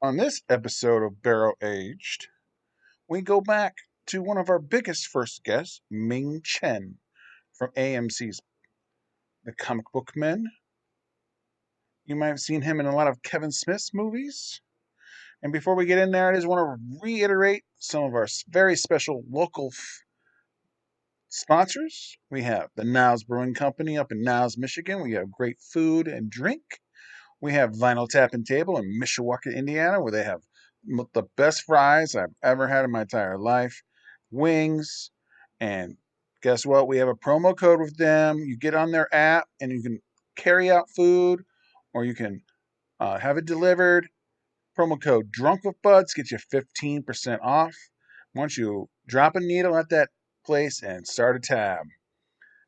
On this episode of Barrel Aged, we go back to one of our biggest first guests, Ming Chen from AMC's The Comic Book Men. You might have seen him in a lot of Kevin Smith's movies. And before we get in there, I just want to reiterate some of our very special local sponsors. We have the Niles Brewing Company up in Niles, Michigan. We have great food and drink. We have Vinyl Tap and Table in Mishawaka, Indiana, where they have the best fries I've ever had in my entire life, wings, and guess what? We have a promo code with them. You get on their app and you can carry out food or you can have it delivered. Promo code Drunk with Buds gets you 15% off once you drop a needle at that place and start a tab.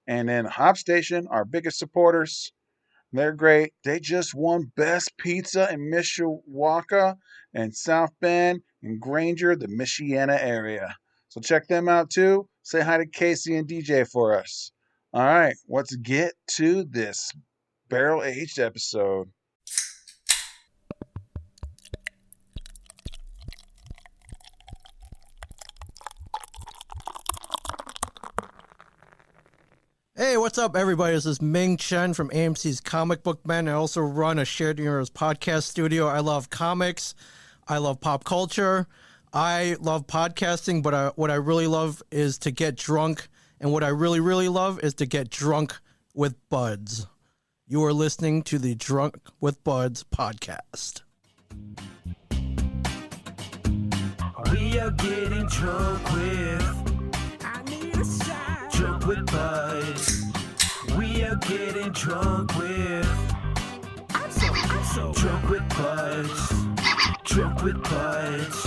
And then Hop Station, our biggest supporters, they're great. They just won Best Pizza in Mishawaka and South Bend and Granger, the Michiana area. So check them out too. Say hi to Casey and DJ for us. All right, let's get to this barrel-aged episode. Hey, what's up, everybody? This is Ming Chen from AMC's Comic Book Men. I also run a shared universe podcast studio. I love comics. I love pop culture. I love podcasting, but what I really love is to get drunk. And what I really, really love is to get drunk with buds. You are listening to the Drunk with Buds podcast. We are getting drunk with... Drunk with buds. We are getting drunk with. I'm so drunk with buds. Drunk with buds.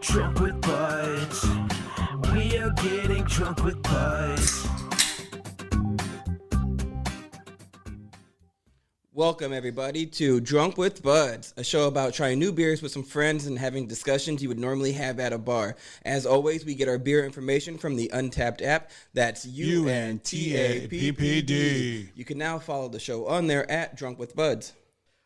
Drunk with buds. We are getting drunk with buds. Welcome, everybody, to Drunk with Buds, a show about trying new beers with some friends and having discussions you would normally have at a bar. As always, we get our beer information from the Untapped app. That's UNTAPPD. You can now follow the show on there at Drunk with Buds.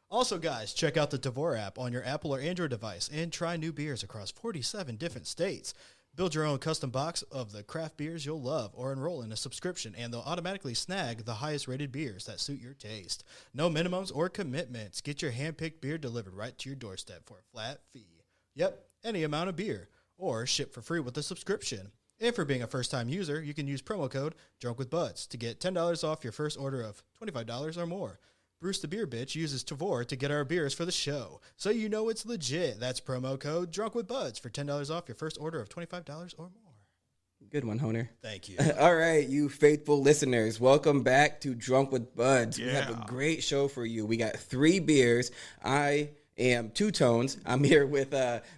Also, guys, check out the Tavour app on your Apple or Android device and try new beers across 47 different states. Build your own custom box of the craft beers you'll love or enroll in a subscription, and they'll automatically snag the highest rated beers that suit your taste. No minimums or commitments. Get your hand-picked beer delivered right to your doorstep for a flat fee. Yep, any amount of beer, or ship for free with a subscription. And for being a first-time user, you can use promo code DRUNKWITHBUDS to get $10 off your first order of $25 or more. Bruce the Beer Bitch uses Tavour to get our beers for the show, so you know it's legit. That's promo code DRUNKWITHBUDS for $10 off your first order of $25 or more. Good one, Honer. Thank you. All right, you faithful listeners, welcome back to Drunk with Buds. Yeah. We have a great show for you. We got 3 beers. I am Two Tones. I'm here with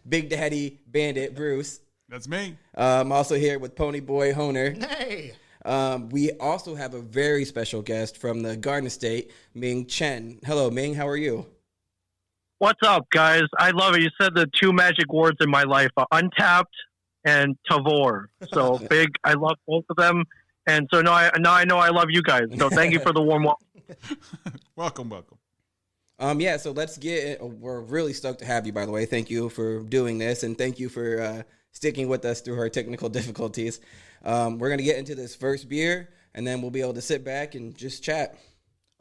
Big Daddy Bandit Bruce. That's me. I'm also here with Pony Boy Honer. Hey! We also have a very special guest from the Garden State, Ming Chen. Hello, Ming. How are you? What's up, guys? I love it. You said the 2 magic words in my life, Untapped and Tavour. So big. I love both of them. And so now I know I love you guys. So thank you for the warm welcome. Welcome. Yeah, so let's get it. We're really stoked to have you, by the way. Thank you for doing this, and thank you for sticking with us through our technical difficulties. We're going to get into this first beer, and then we'll be able to sit back and just chat.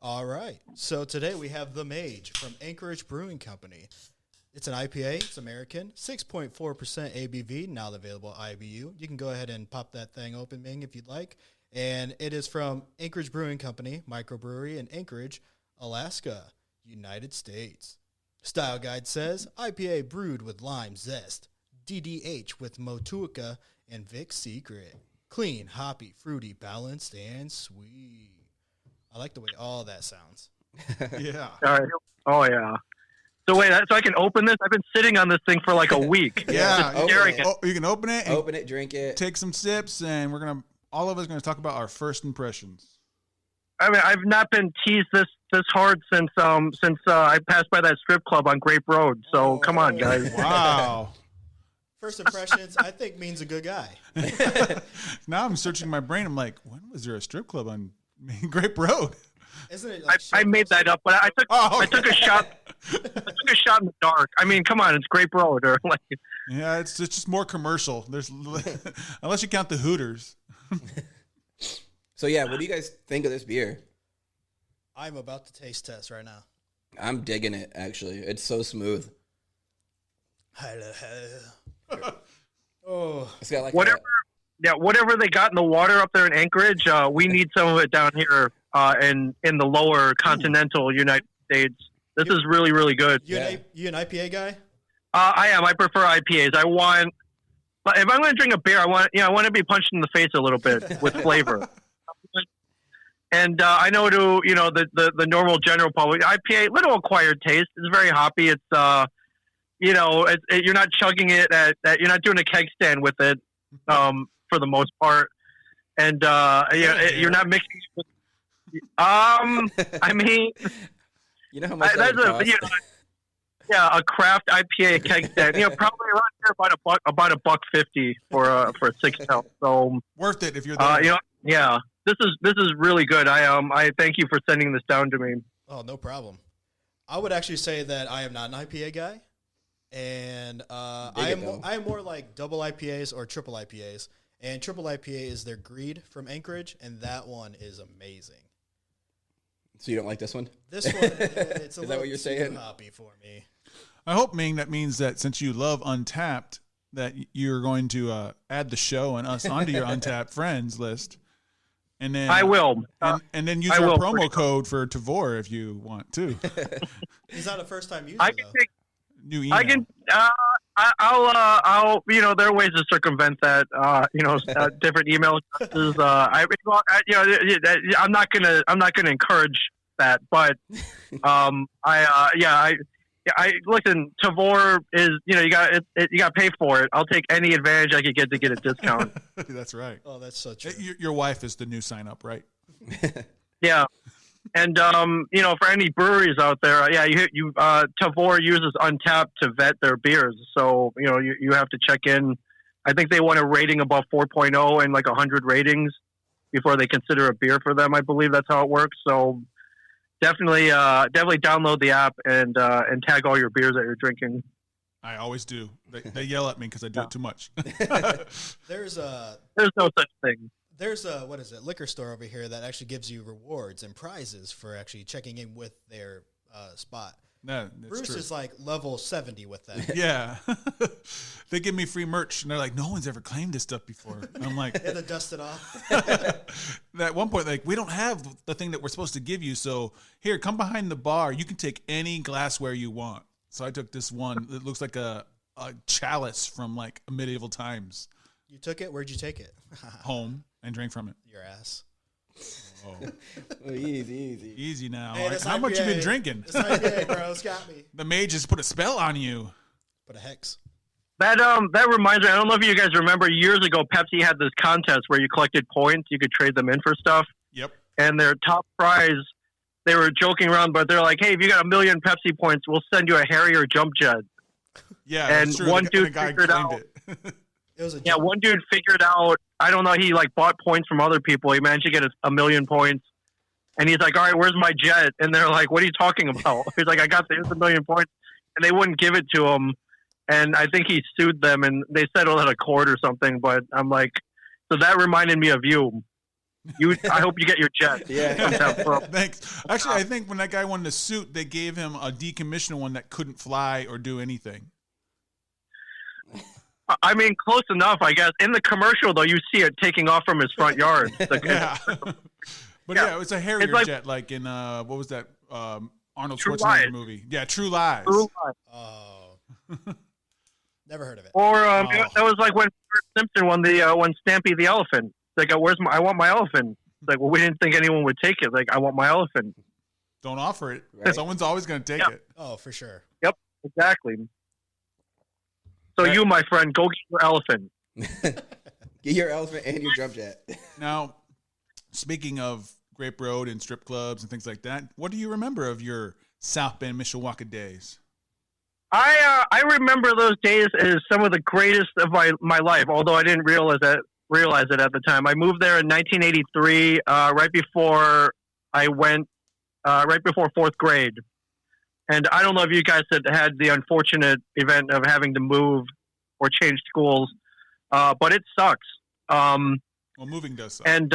All right. So today we have The Mage from Anchorage Brewing Company. It's an IPA. It's American. 6.4% ABV, now available at IBU. You can go ahead and pop that thing open, Ming, if you'd like. And it is from Anchorage Brewing Company, microbrewery in Anchorage, Alaska, United States. Style guide says, IPA brewed with lime zest, DDH with Motueka and Vic Secret. Clean, hoppy, fruity, balanced, and sweet. I like the way all that sounds. Yeah. All right. Oh, yeah. So wait, so I can open this? I've been sitting on this thing for like a week. Yeah. Just staring at it. You can open it and Open it, drink it. take some sips, and all of us are going to talk about our first impressions. I mean, I've not been teased this hard since I passed by that strip club on Grape Road. So come on, guys. Wow. First impressions, I think, means a good guy. Now I'm searching my brain. I'm like, when was there a strip club on Grape Road? Isn't it? I made that up, but I took a shot. took a shot in the dark. I mean, come on, it's Grape Road or like. Yeah, it's just more commercial. There's unless you count the Hooters. So yeah, what do you guys think of this beer? I'm about to taste test right now. I'm digging it. Actually, it's so smooth. Oh, It's got like Whatever. Yeah, whatever they got in the water up there in Anchorage, we need some of it down here in the lower continental United States. This is really, really good. you an IPA guy? I am. I prefer IPAs. But if I'm going to drink a beer, I want to be punched in the face a little bit with flavor. And I know the normal general public, IPA, little acquired taste. It's very hoppy. It's you're not chugging it you're not doing a keg stand with it for the most part, and you're not mixing it with. I mean, you know how much that would cost? A craft IPA keg stand. Probably around here about $1.50 for a 6-ounce. So Worth it if you're there. yeah. This is really good. I thank you for sending this down to me. Oh, no problem. I would actually say that I am not an IPA guy, and I am more like double IPAs or triple IPAs. And triple IPA is their Greed from Anchorage, and that one is amazing. So you don't like this one? This one, it's a Is that little what you're too saying? hoppy for me. I hope, Ming, that means that since you love Untapped, that you're going to add the show and us onto your Untapped friends list. And then I will. And then use I our will, promo for sure. code for Tavor if you want to. He's not a first-time user, I can though. take. New email. I can. I'll. There are ways to circumvent that. Different email addresses. I'm not gonna encourage that, but I listen. Tavor is. You got to pay for it. I'll take any advantage I could get to get a discount. That's right. Oh, that's so true. Your wife is the new sign up, right? Yeah. And for any breweries out there, Tavor uses Untapped to vet their beers. So you have to check in. I think they want a rating above 4.0 and like 100 ratings before they consider a beer for them. I believe that's how it works. So definitely download the app and tag all your beers that you're drinking. I always do. They yell at me because I do it too much. There's no such thing. There's a liquor store over here that actually gives you rewards and prizes for actually checking in with their spot. No, that's Bruce true. is like level 70 with that. Yeah. They give me free merch, and they're like, no one's ever claimed this stuff before. And I'm like... They had to dust it off. At one point, like, we don't have the thing that we're supposed to give you, so here, come behind the bar. You can take any glassware you want. So I took this one. It looks like a chalice from, like, medieval times. You took it? Where'd you take it? Home. And drank from it. Your ass. Oh. Easy now. Hey, this How much you been drinking? This IPA, bro. It's got me. The mage just put a spell on you. Put a hex. That reminds me. I don't know if you guys remember years ago, Pepsi had this contest where you collected points. You could trade them in for stuff. Yep. And their top prize, they were joking around, but they're like, "Hey, if you got 1 million Pepsi points, we'll send you a Harrier jump jet." Yeah. And that's true. one The dude guy figured claimed out. it. It was a Yeah, one dude figured out. I don't know. He like bought points from other people. He managed to get 1 million points, and he's like, "All right, where's my jet?" And they're like, "What are you talking about?" He's like, "Here's 1 million points," and they wouldn't give it to him. And I think he sued them, and they settled at a court or something. But I'm like, so that reminded me of you. I hope you get your jet. Yeah. Thanks. Actually, I think when that guy won the suit, they gave him a decommissioned one that couldn't fly or do anything. I mean, close enough, I guess. In the commercial, though, you see it taking off from his front yard. Yeah. But yeah, it was a Harrier jet, like in, what was that, Arnold True Schwarzenegger Lies. movie? Yeah, True Lies. Oh. Never heard of it. Or that was like when Bert Simpson won when Stampy the elephant. It's like, I want my elephant. It's like, well, we didn't think anyone would take it. Like, I want my elephant. Don't offer it. Right. Someone's always going to take it. Oh, for sure. Yep, exactly. So you, my friend, go get your elephant. Get your elephant and your drum jet. Now, speaking of Grape Road and strip clubs and things like that, what do you remember of your South Bend, Mishawaka days? I remember those days as some of the greatest of my life, although I didn't realize it at the time. I moved there in 1983, right before 4th grade. And I don't know if you guys had the unfortunate event of having to move or change schools, but it sucks. Well, moving does suck. And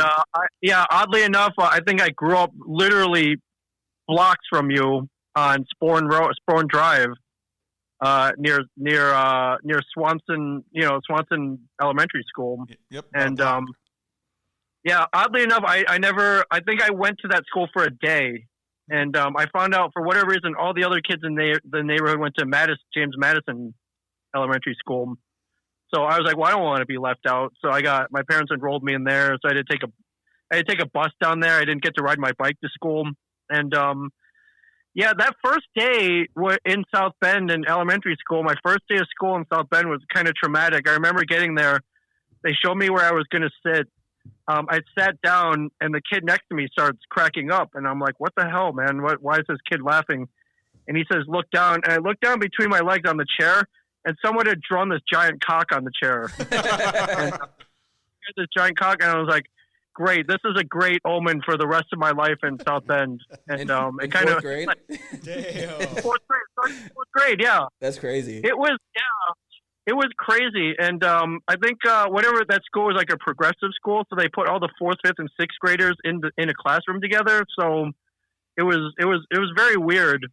oddly enough, I think I grew up literally blocks from you on Sporn Drive, near Swanson, Swanson Elementary School. Yep. And oddly enough, I think I went to that school for a day, and I found out for whatever reason all the other kids in the neighborhood went to James Madison Elementary School. So I was like, well, I don't want to be left out. So my parents enrolled me in there. So I had to take a bus down there. I didn't get to ride my bike to school. And, that first day in South Bend in elementary school, my first day of school in South Bend was kind of traumatic. I remember getting there. They showed me where I was going to sit. I sat down and the kid next to me starts cracking up. And I'm like, what the hell, man? Why is this kid laughing? And he says, look down. And I looked down between my legs on the chair, and someone had drawn this giant cock on the chair. This giant cock, and I was like, great, this is a great omen for the rest of my life in South Bend. And it kind of grade? Damn. fourth grade, yeah. That's crazy. It was crazy. And I think whatever, that school was like a progressive school, so they put all the fourth, fifth, and sixth graders in a classroom together. So it was very weird.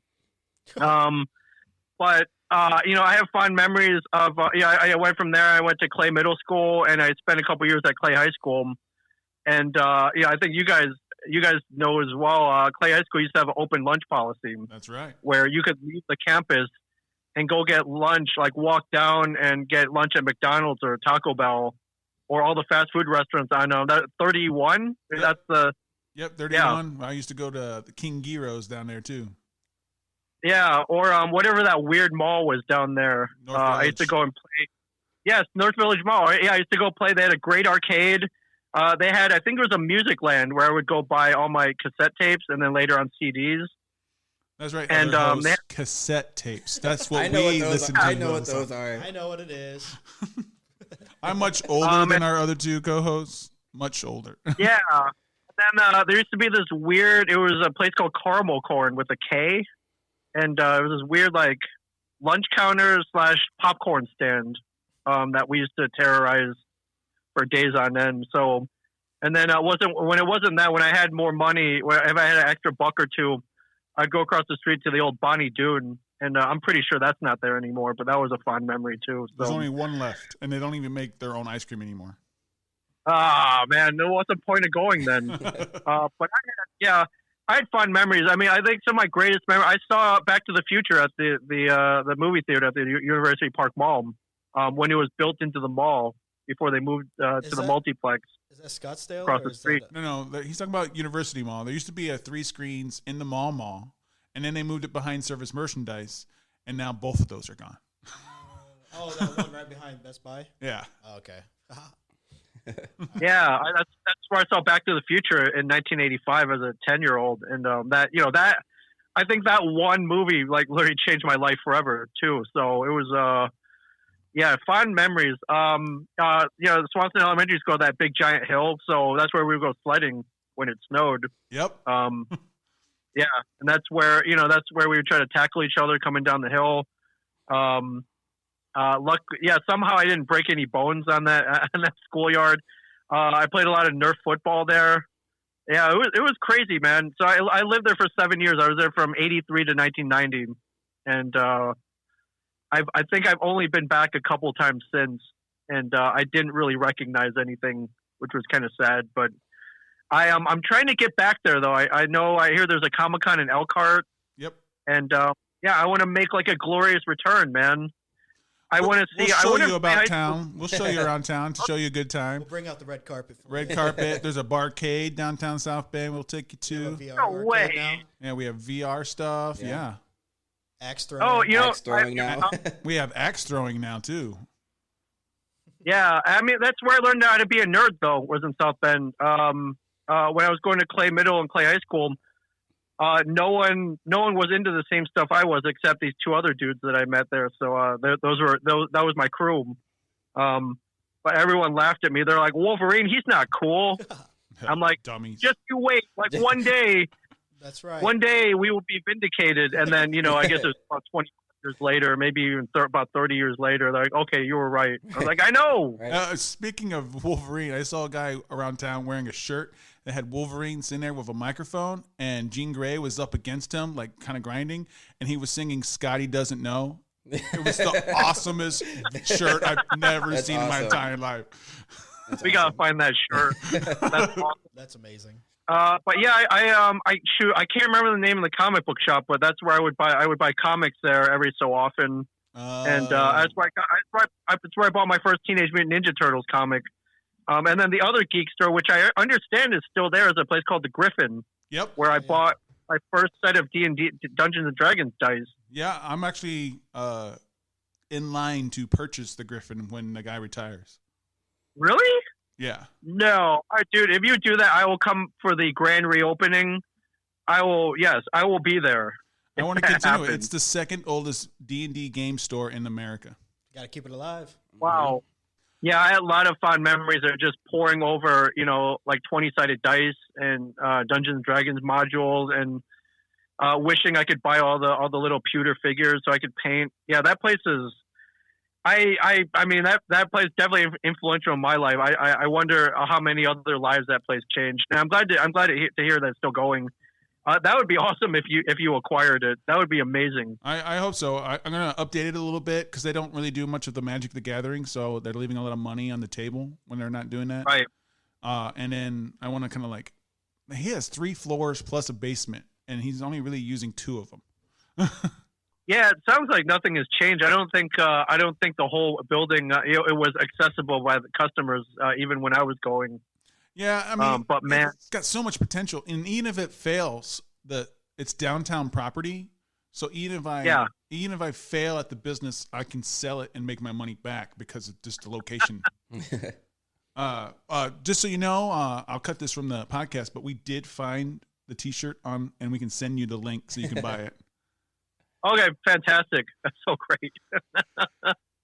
But I have fond memories of I went from there. I went to Clay Middle School, and I spent a couple years at Clay High School. And I think you guys know as well. Clay High School used to have an open lunch policy. That's right. Where you could leave the campus and go get lunch, like walk down and get lunch at McDonald's or Taco Bell or all the fast food restaurants on that 31. Yep. That's the 31. Yeah. I used to go to the King Gyros down there too. Yeah, or whatever that weird mall was down there. I used to go and play. Yes, North Village Mall. Yeah, I used to go play. They had a great arcade. They had, I think it was a music land where I would go buy all my cassette tapes and then later on CDs. That's right. And cassette tapes. That's what we listen to. I know what those are. I know what it is. I'm much older than our other two co-hosts. Much older. Yeah. And then there used to be this weird, it was a place called Caramel Corn with a K. And it was this weird, like, lunch counter / popcorn stand that we used to terrorize for days on end. So, and then when I had more money, if I had an extra buck or two, I'd go across the street to the old Bonnie Dune. And I'm pretty sure that's not there anymore, but that was a fond memory too. So. There's only one left, and they don't even make their own ice cream anymore. Ah, man, what's the point of going then? But I had fun memories. I mean, I think some of my greatest memories. I saw Back to the Future at the movie theater at the University Park Mall when it was built into the mall before they moved to the multiplex. Is that Scottsdale? Across the street? No. He's talking about University Mall. There used to be 3 screens in the mall, and then they moved it behind Service Merchandise, and now both of those are gone. That one right behind Best Buy? Yeah. Oh, okay. Yeah, that's where I saw Back to the Future in 1985 as a 10-year-old, and that I think that one movie like literally changed my life forever too. So it was fond memories. The Swanson Elementary School, that big giant hill, so that's where we would go sledding when it snowed. Yep. Yeah, and that's where we would try to tackle each other coming down the hill. Somehow I didn't break any bones on that schoolyard. I played a lot of Nerf football there. Yeah, it was crazy, man. So I lived there for 7 years. I was there from 83 to 1990, and I think I've only been back a couple times since, and I didn't really recognize anything, which was kind of sad. But I'm trying to get back there though. I hear there's a Comic-Con in Elkhart. Yep. And I want to make like a glorious return, man. I want to see. We'll show you about town. We'll show you around town to show you a good time. We'll bring out the red carpet. Red carpet. There's a barcade downtown South Bend. We'll take you to. No way. Now. Yeah, we have VR stuff. Yeah. Axe throwing. Oh, axe throwing now. We have axe throwing now too. Yeah, I mean that's where I learned how to be a nerd. Though was in South Bend. When I was going to Clay Middle and Clay High School. No one was into the same stuff I was, except these 2 other dudes that I met there. So that was my crew. But everyone laughed at me. They're like, Wolverine, he's not cool. I'm like, dummies. Just you wait. Like one day, That's right. One day we will be vindicated, and then I guess it's about 20 years later, maybe even about 30 years later. They're like, okay, you were right. I was like, I know. Right. Speaking of Wolverine, I saw a guy around town wearing a shirt that had Wolverine sitting there with a microphone, and Jean Grey was up against him, like kind of grinding, and he was singing "Scotty Doesn't Know." It was the awesomest shirt I've never seen in my entire life. We gotta find that shirt. That's awesome. That's amazing. But yeah, I can't remember the name of the comic book shop, but that's where I would buy comics there every so often, and that's where I bought my first Teenage Mutant Ninja Turtles comic. And then the other geek store, which I understand is still there, is a place called the Griffin. Yep. Where I bought my first set of D&D Dungeons and Dragons dice. Yeah, I'm actually in line to purchase the Griffin when the guy retires. Really? Yeah. No, dude. If you do that, I will come for the grand reopening. I will be there. I want to continue it. It's the second oldest D&D game store in America. Got to keep it alive. Wow. Yeah, I had a lot of fond memories of just pouring over, like 20-sided dice and Dungeons and Dragons modules, and wishing I could buy all the little pewter figures so I could paint. Yeah, that place is. I mean that place definitely influential in my life. I wonder how many other lives that place changed. And I'm glad to hear that it's still going. That would be awesome if you acquired it. That would be amazing. I hope so. I'm going to update it a little bit because they don't really do much of the Magic the Gathering, so they're leaving a lot of money on the table when they're not doing that. Right. And then I want to kind of he has 3 floors plus a basement, and he's only really using 2 of them. Yeah, it sounds like nothing has changed. I don't think the whole building it was accessible by the customers even when I was going. Yeah, I mean, but man, it's got so much potential, and even if it fails, it's downtown property. So even if I fail at the business, I can sell it and make my money back because of just the location. Just so you know, I'll cut this from the podcast, but we did find the T-shirt and we can send you the link so you can buy it. Okay, fantastic. That's so great.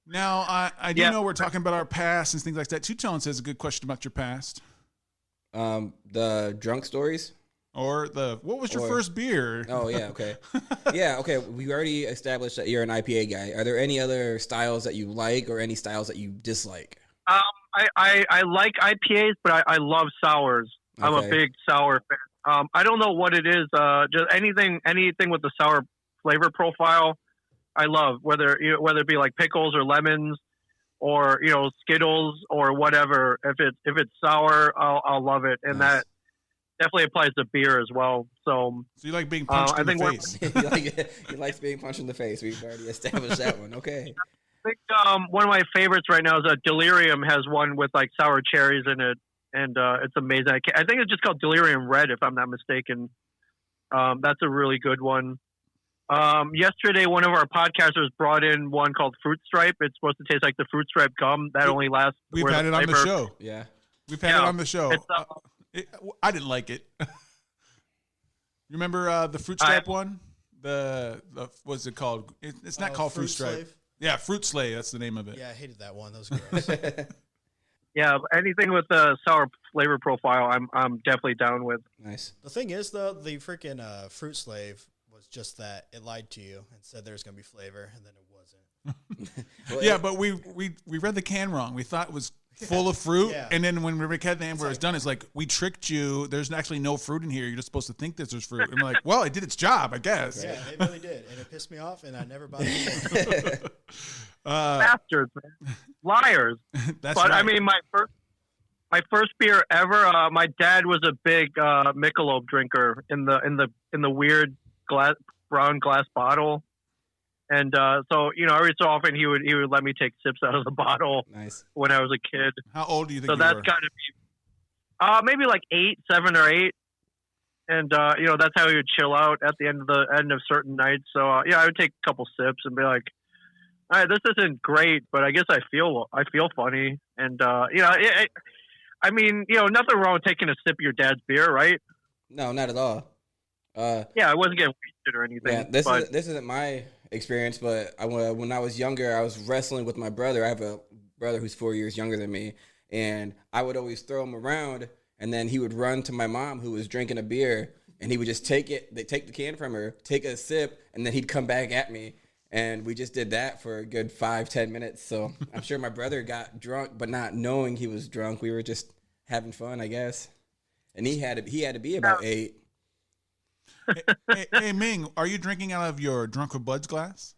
Now, I do know we're talking about our past and things like that. Two-Tone says a good question about your past. The drunk stories? Or what was your first beer? Oh, yeah, okay. Yeah, okay. We already established that you're an IPA guy. Are there any other styles that you like or any styles that you dislike? I like IPAs, but I love sours. Okay. I'm a big sour fan. I don't know what it is. Just anything with the sour flavor profile, I love. Whether it be like pickles or lemons, or Skittles or whatever. If it's sour, I'll love it, and that definitely applies to beer as well. So you like being punched in the face. He likes being punched in the face. We've already established that one. Okay. I think one of my favorites right now is Delirium has one with like sour cherries in it, and it's amazing. I think it's just called Delirium Red, if I'm not mistaken. That's a really good one. Yesterday, one of our podcasters brought in one called Fruit Stripe. It's supposed to taste like the Fruit Stripe gum. That only lasts. We've had it on the show. Yeah. We've had it on the show. I didn't like it. You remember the Fruit Stripe one? The what's it called? It's not called Fruit Stripe. Slave? Yeah, Fruit Slave. That's the name of it. Yeah, I hated that one. That was gross. Yeah, anything with the sour flavor profile, I'm definitely down with. Nice. The thing is, though, the freaking Fruit Slave was just that it lied to you and said there's going to be flavor, and then it wasn't. Yeah, but we read the can wrong. We thought it was full of fruit, and then when we read the can where it's done, it's like, we tricked you. There's actually no fruit in here. You're just supposed to think there's fruit. And we're like, well, it did its job, I guess. Yeah, it really did, and it pissed me off, and I never bought it anymore. Bastards, man. Liars. That's but right. I mean, my first beer ever. My dad was a big Michelob drinker in the weird brown glass bottle, and so every so often he would let me take sips out of the bottle. Nice. When I was a kid. How old do you think? So that's got to be maybe like 7 or 8, and that's how he would chill out at the end of certain nights. So I would take a couple sips and be like, all right, this isn't great, but I guess I feel funny, and I mean, nothing wrong with taking a sip of your dad's beer, right? No, not at all. Yeah, I wasn't getting wasted or anything. Yeah, this isn't my experience, but when I was younger, I was wrestling with my brother. I have a brother who's 4 years younger than me, and I would always throw him around, and then he would run to my mom, who was drinking a beer, and he would just take the can from her, take a sip, and then he'd come back at me. And we just did that for a good 5-10 minutes. So I'm sure my brother got drunk, but not knowing he was drunk. We were just having fun, I guess. And he had to be about 8. Hey, Ming, are you drinking out of your Drunk with Buds glass?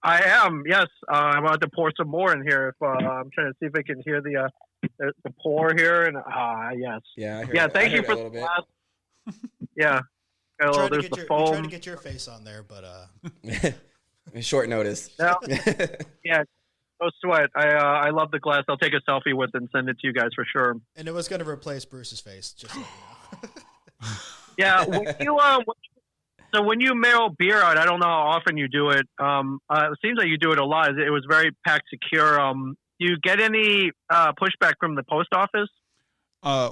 I am, yes. I'm about to pour some more in here. If I'm trying to see if I can hear the pour here. And yes. Yeah, thank you for the glass. Yeah. Oh, there's the foam. Trying to get your face on there, but short notice. Yeah. No sweat. I love the glass. I'll take a selfie with it and send it to you guys for sure. And it was going to replace Bruce's face, just so you know. Yeah. When you mail beer out, I don't know how often you do it. It seems like you do it a lot. It was very packed secure. Do you get any pushback from the post office?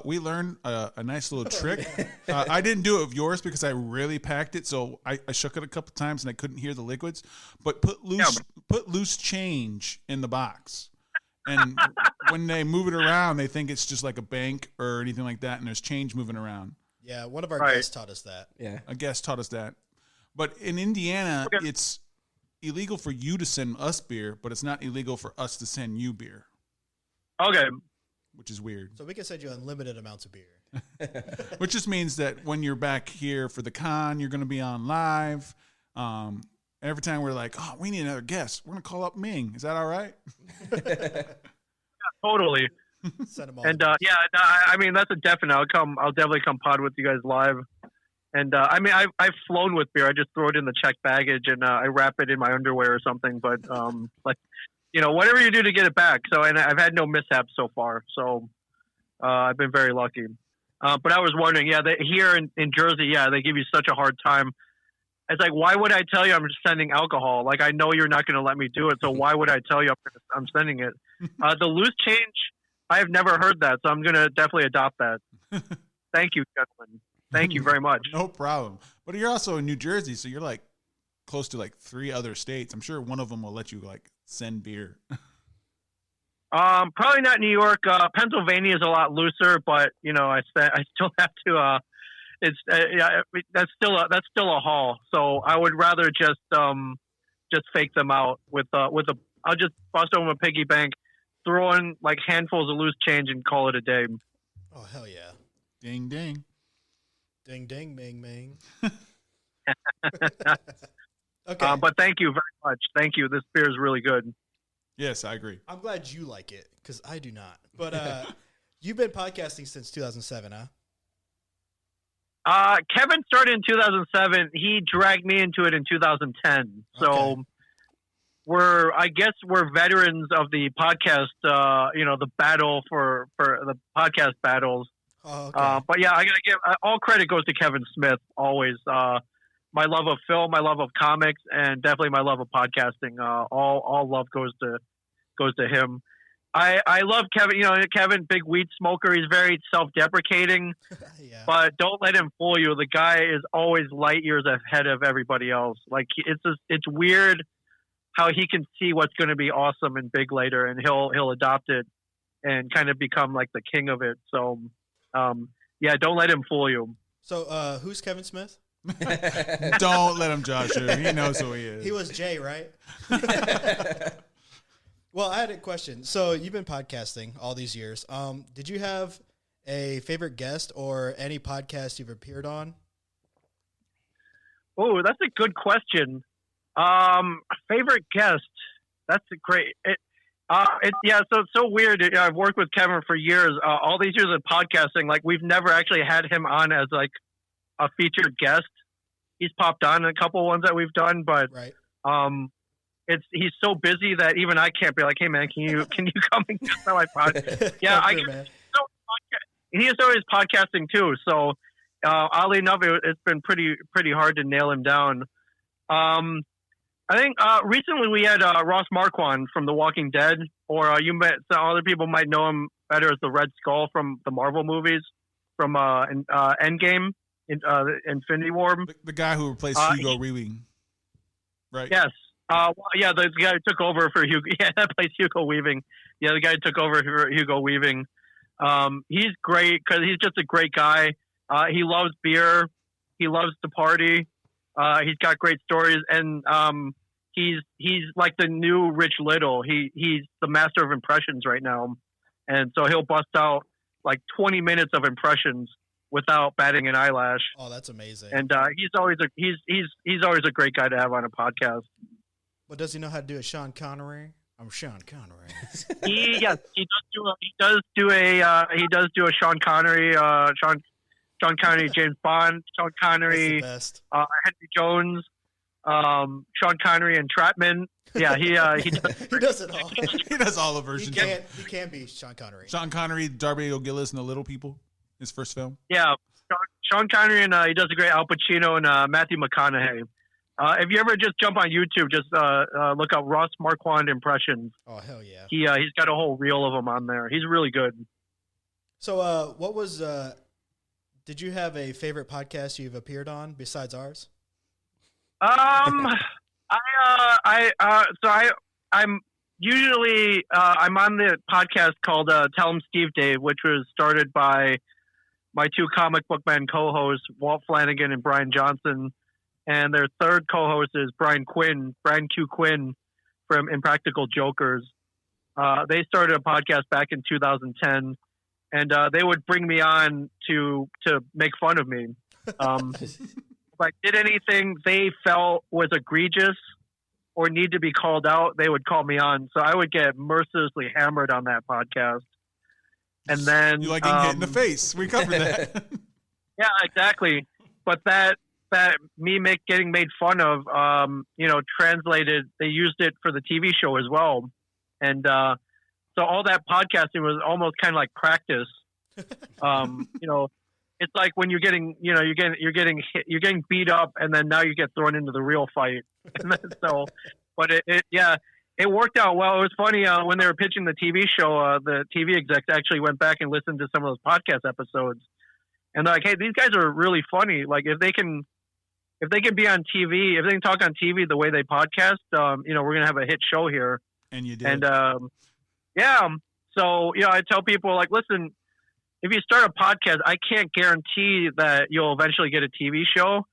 We learned a nice little trick. I didn't do it with yours because I really packed it, so I shook it a couple times and I couldn't hear the liquids. But put loose change in the box, and when they move it around, they think it's just like a bank or anything like that, and there's change moving around. Yeah, one of our guests taught us that. Yeah, a guest taught us that. But in Indiana, it's illegal for you to send us beer, but it's not illegal for us to send you beer. Okay. Which is weird. So we can send you unlimited amounts of beer. Which just means that when you're back here for the con, you're going to be on live. Every time we're like, oh, we need another guest, we're going to call up Ming. Is that all right? Yeah, totally. Send them all. And I mean, that's a definite. I'll definitely come pod with you guys live. And I mean, I've flown with beer. I just throw it in the checked baggage and I wrap it in my underwear or something. But whatever you do to get it back. So, and I've had no mishaps so far. So I've been very lucky. But I was wondering, here in Jersey, they give you such a hard time. It's like, why would I tell you I'm sending alcohol? Like, I know you're not going to let me do it. So why would I tell you I'm sending it? The loose change, I have never heard that. So I'm going to definitely adopt that. Thank you, gentlemen. Thank you very much. No problem. But you're also in New Jersey, so you're like close to like 3 other states. I'm sure one of them will let you like send beer. Probably not New York. Pennsylvania is a lot looser, but I still have to. That's still a haul. So I would rather just fake them out with I'll just bust open a piggy bank, throw in like handfuls of loose change, and call it a day. Oh hell yeah! Ding ding, ding ding, Ming Ming. Okay, but thank you very much. Thank you. This beer is really good. Yes, I agree. I'm glad you like it because I do not. But you've been podcasting since 2007, huh? Kevin started in 2007. He dragged me into it in 2010. So we're veterans of the podcast. The battle for the podcast battles. Oh, okay. But yeah, I gotta give all credit goes to Kevin Smith. Always, my love of film, my love of comics, and definitely my love of podcasting. All love goes to him. I love Kevin. Kevin, big weed smoker. He's very self-deprecating, Yeah. but don't let him fool you. The guy is always light years ahead of everybody else. Like it's weird how he can see what's going to be awesome and big later, and he'll adopt it and kind of become like the king of it. So, don't let him fool you. So, who's Kevin Smith? Don't let him judge you. He knows who he is. He was Jay, right? Well, I had a question. So you've been podcasting all these years. Did you have a favorite guest or any podcast you've appeared on? Oh, that's a good question. Favorite guest. That's a great. So it's so weird. I've worked with Kevin for years. All these years of podcasting, like we've never actually had him on as like a featured guest. He's popped on a couple ones that we've done, but right. He's so busy that even I can't be like, hey man, can you come and guest on my podcast? Yeah, he is always podcasting too. So oddly enough, it's been pretty hard to nail him down. I think recently we had Ross Marquand from The Walking Dead, or some other people might know him better as the Red Skull from the Marvel movies, from Endgame, Infinity War. The guy who replaced Hugo Weaving, right? Yes. The guy who took over for Hugo. Yeah, that plays Hugo Weaving. Yeah, the guy who took over for Hugo Weaving. He's great because he's just a great guy. He loves beer. He loves to party. He's got great stories, and he's like the new Rich Little. He's the master of impressions right now, and so he'll bust out like 20 minutes of impressions without batting an eyelash. Oh, that's amazing. And he's always a great guy to have on a podcast. But does he know how to do a Sean Connery? I'm Sean Connery. He does do a Sean Connery, Sean Connery, James Bond, Sean Connery, Best. Henry Jones, Sean Connery, and Trapman. Yeah, he does. He does it all. He does all the versions. He can be Sean Connery. Sean Connery, Darby O'Gillis, and the Little People. His first film. Yeah, Sean Connery, and he does a great Al Pacino and Matthew McConaughey. If you ever just jump on YouTube, just look up Ross Marquand impressions. Oh, hell yeah. He's got a whole reel of them on there. He's really good. So, what was? Did you have a favorite podcast you've appeared on besides ours? I'm usually I'm on the podcast called Tell 'em Steve Dave, which was started by my two comic book men co-hosts, Walt Flanagan and Brian Johnson, and their third co-host is Brian Q. Quinn from Impractical Jokers. They started a podcast back in 2010, and they would bring me on to make fun of me. If I did anything they felt was egregious or need to be called out, they would call me on. So I would get mercilessly hammered on that podcast. And then you like getting hit in the face. We covered that. Yeah, exactly. But that me getting made fun of, translated. They used it for the TV show as well, and so all that podcasting was almost kind of like practice. It's like when you're getting beat up, and then now you get thrown into the real fight. So, but it worked out well. It was funny when they were pitching the TV show. The TV execs actually went back and listened to some of those podcast episodes, and they're like, "Hey, these guys are really funny. Like, if they can be on TV, if they can talk on TV the way they podcast, we're gonna have a hit show here." And you did. And so I tell people, like, listen, if you start a podcast, I can't guarantee that you'll eventually get a TV show,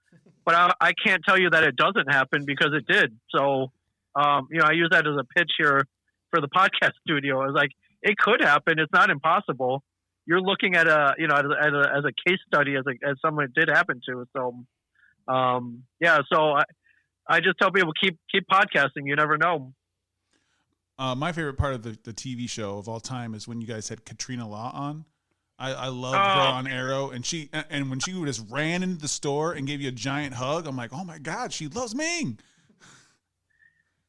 but I can't tell you that it doesn't happen because it did. So, I use that as a pitch here for the podcast studio. It's like, it could happen. It's not impossible. You're looking at as a case study, as someone it did happen to. So, so I just tell people, keep podcasting. You never know. My favorite part of the TV show of all time is when you guys had Katrina Law on. I loved her on Arrow, and when she just ran into the store and gave you a giant hug, I'm like, oh my God, she loves Ming.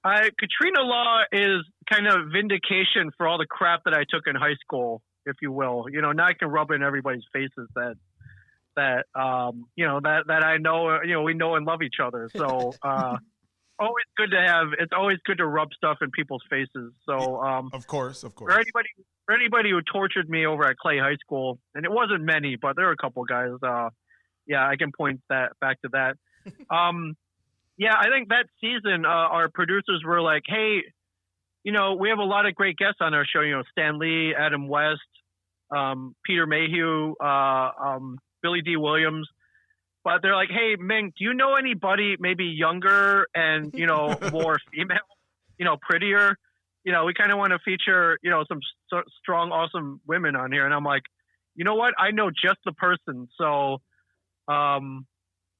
Katrina Law is kind of vindication for all the crap that I took in high school, if you will. Now I can rub in everybody's faces that I know, we know and love each other. So, it's always good to rub stuff in people's faces. So, of course. For anybody who tortured me over at Clay High School, and it wasn't many, but there were a couple guys. I can point that back to that. I think that season, our producers were like, "Hey, we have a lot of great guests on our show. Stan Lee, Adam West, Peter Mayhew, Billy D. Williams." But they're like, "Hey, Ming, do you know anybody maybe younger and more female, prettier? We kind of want to feature some strong, awesome women on here." And I'm like, you know what? I know just the person. So, I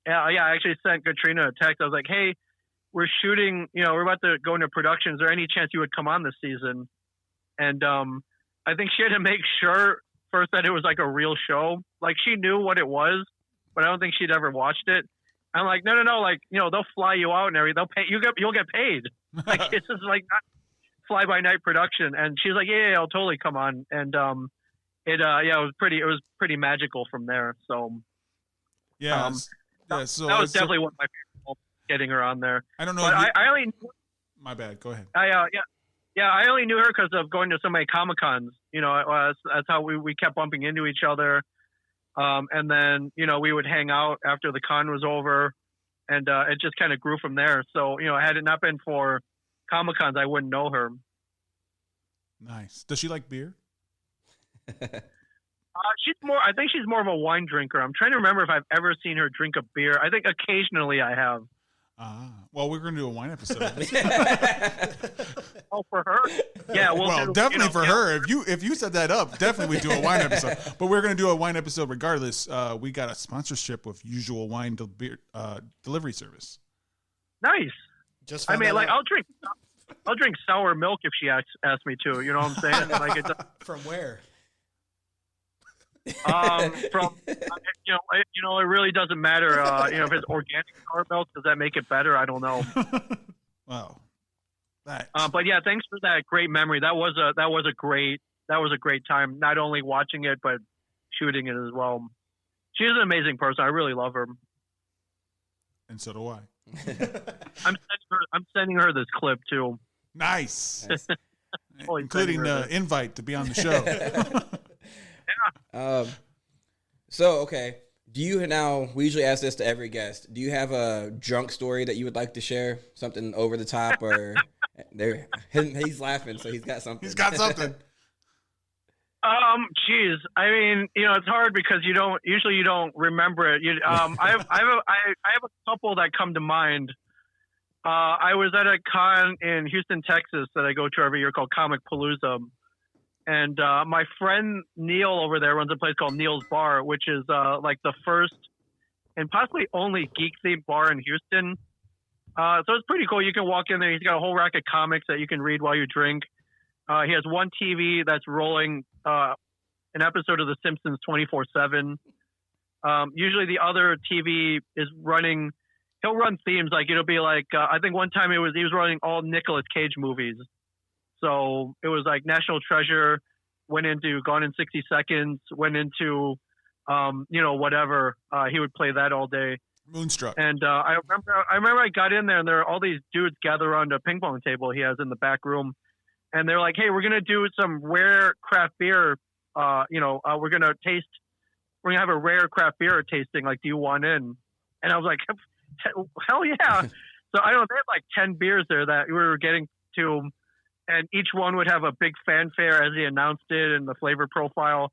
actually sent Katrina a text. I was like, "Hey, we're shooting. We're about to go into production. Is there any chance you would come on this season?" And I think she had to make sure first that it was like a real show. Like, she knew what it was, but I don't think she'd ever watched it. I'm like, no, like, they'll fly you out and everything. They'll pay you'll get paid. Like, it's just like not fly by night production. And she's like, yeah, I'll totally come on. And it was pretty magical from there. So so that was definitely one of my favorite moments, getting her on there. I don't know. But I only my bad. Go ahead. I only knew her because of going to so many Comic Cons. That's how we kept bumping into each other. And then, we would hang out after the con was over, and it just kind of grew from there. So, had it not been for Comic Cons, I wouldn't know her. Nice. Does she like beer? She's more. I think she's more of a wine drinker. I'm trying to remember if I've ever seen her drink a beer. I think occasionally I have. Well, we're going to do a wine episode. Oh, for her? Yeah. Well, definitely for her. If you set that up, definitely we do a wine episode. But we're going to do a wine episode regardless. We got a sponsorship with Usual Wine delivery service. Nice. Just I mean, like out. I'll drink sour milk if she asks me to. You know what I'm saying? Like it's From where? from it really doesn't matter. If it's organic sour milk, does that make it better? I don't know. Wow. But yeah, thanks for that great memory. That was a great time. Not only watching it, but shooting it as well. She's an amazing person. I really love her. And so do I. I'm sending her this clip too. Nice. Always Including sending her the invite to be on the show. Okay. Do you now? We usually ask this to every guest. Do you have a drunk story that you would like to share? Something over the top, or he's laughing, so he's got something. He's got something. Geez. I mean, it's hard because you don't remember it. I have a couple that come to mind. I was at a con in Houston, Texas that I go to every year called Comic Palooza. And my friend Neil over there runs a place called Neil's Bar, which is like the first and possibly only geek-themed bar in Houston. So it's pretty cool. You can walk in there. He's got a whole rack of comics that you can read while you drink. He has one TV that's rolling an episode of The Simpsons 24/7. Usually the other TV is running. He'll run themes like it'll be like I think one time he was running all Nicolas Cage movies. So it was like National Treasure, went into Gone in 60 Seconds, went into, whatever. He would play that all day. Moonstruck. And I remember I got in there and there are all these dudes gathered around a ping pong table he has in the back room. And they're like, hey, we're going to do some rare craft beer. We're going to have a rare craft beer tasting. Like, do you want in? And I was like, hell yeah. So I don't know, they had like 10 beers there that we were getting to. And each one would have a big fanfare as he announced it and the flavor profile.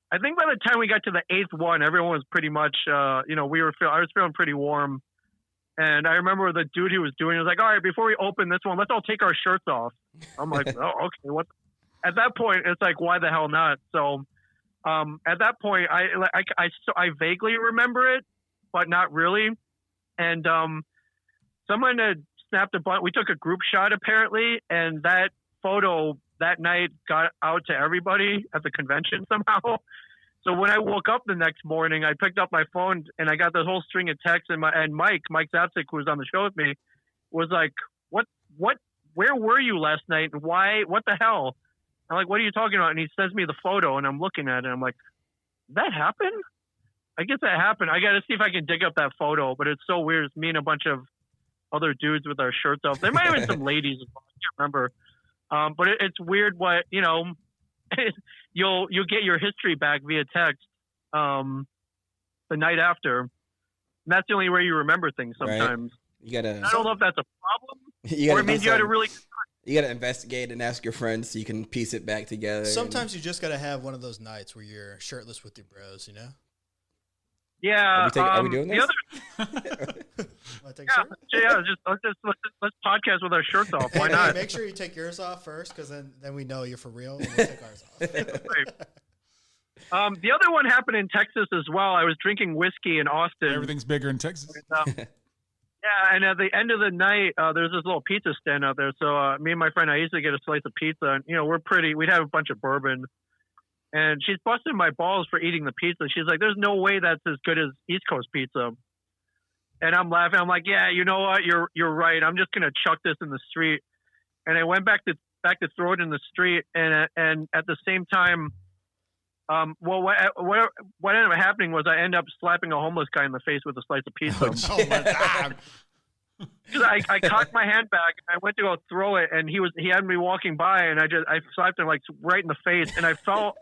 I think by the time we got to the 8th one, everyone was pretty much, I was feeling pretty warm. And I remember the dude who was doing it was like, all right, before we open this one, let's all take our shirts off. I'm like, oh, okay. What? At that point, it's like, why the hell not? So at that point, I vaguely remember it, but not really. And someone had snapped a bunch. We took a group shot apparently, and that photo that night got out to everybody at the convention somehow. So when I woke up the next morning, I picked up my phone and I got this whole string of texts, and Mike Zapsik, who was on the show with me, was like, where were you last night? And why, what the hell? I'm like, what are you talking about? And he sends me the photo and I'm looking at it. And I'm like, that happened? I guess that happened. I got to see if I can dig up that photo, but it's so weird. It's me and a bunch of other dudes with our shirts off. There might have been some ladies as well. I can't remember. But it's weird what, you'll get your history back via text the night after. And that's the only way you remember things sometimes. Right. I don't know if that's a problem or it means you had a really good time. You got to investigate and ask your friends so you can piece it back together. Sometimes you just got to have one of those nights where you're shirtless with your bros, Yeah. Are we doing this? Let's podcast with our shirts off. Why not? Make sure you take yours off first, because then we know you're for real. And we'll take ours off. The other one happened in Texas as well. I was drinking whiskey in Austin. Everything's bigger in Texas. Yeah, and at the end of the night, there's this little pizza stand out there. So me and my friend, I used to get a slice of pizza, and we'd have a bunch of bourbon. And she's busting my balls for eating the pizza. She's like, there's no way that's as good as East Coast pizza. And I'm laughing. I'm like, yeah, you know what? You're right. I'm just going to chuck this in the street. And I went back to throw it in the street. And at the same time, what ended up happening was I ended up slapping a homeless guy in the face with a slice of pizza. Oh my God. Because I cocked my hand back and I went to go throw it, and he had me walking by, and I slapped him like right in the face, and I felt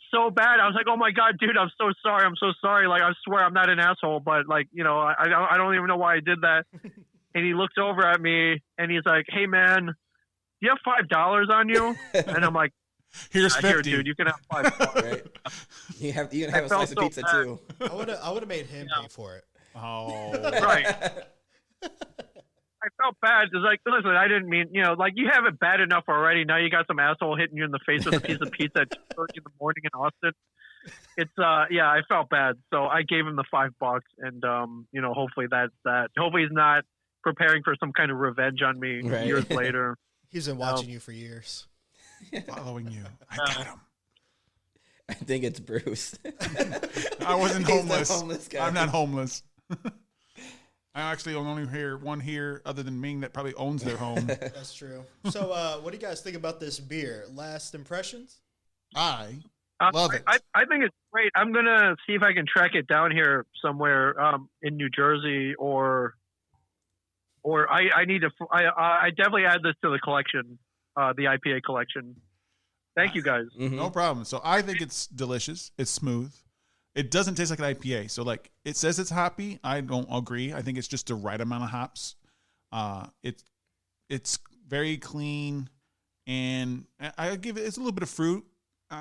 so bad. I was like, oh my God, dude, I'm so sorry. Like, I swear I'm not an asshole, but like, I don't even know why I did that. And he looks over at me and he's like, hey man, do you have $5 on you? And I'm like, Here's Here, 50. dude, you can have $5. Right? You can have a felt slice of so pizza bad. too. I would have made him pay for it. Oh, Right. I felt bad. It's like, listen, I didn't mean, like you have it bad enough already. Now you got some asshole hitting you in the face with a piece of pizza at 2:30 in the morning in Austin. It's yeah, I felt bad. So I gave him the $5 and hopefully that's that. Hopefully he's not preparing for some kind of revenge on me Right. years later. He's been watching you for years. following you. I got him. I think it's Bruce. I wasn't He's the homeless. homeless guy. I'm not homeless. I actually only hear one here other than Ming that probably owns their home. That's true. So, what do you guys think about this beer? Last impressions? I love it. I think it's great. I'm gonna see if I can track it down here somewhere in New Jersey or I need to. I definitely add this to the collection, the IPA collection. Thank you guys. Mhm. No problem. So I think it's delicious. It's smooth. It doesn't taste like an IPA. So like it says it's hoppy. I don't agree. I think it's just the right amount of hops. It's very clean, and I give it. It's a little bit of fruit.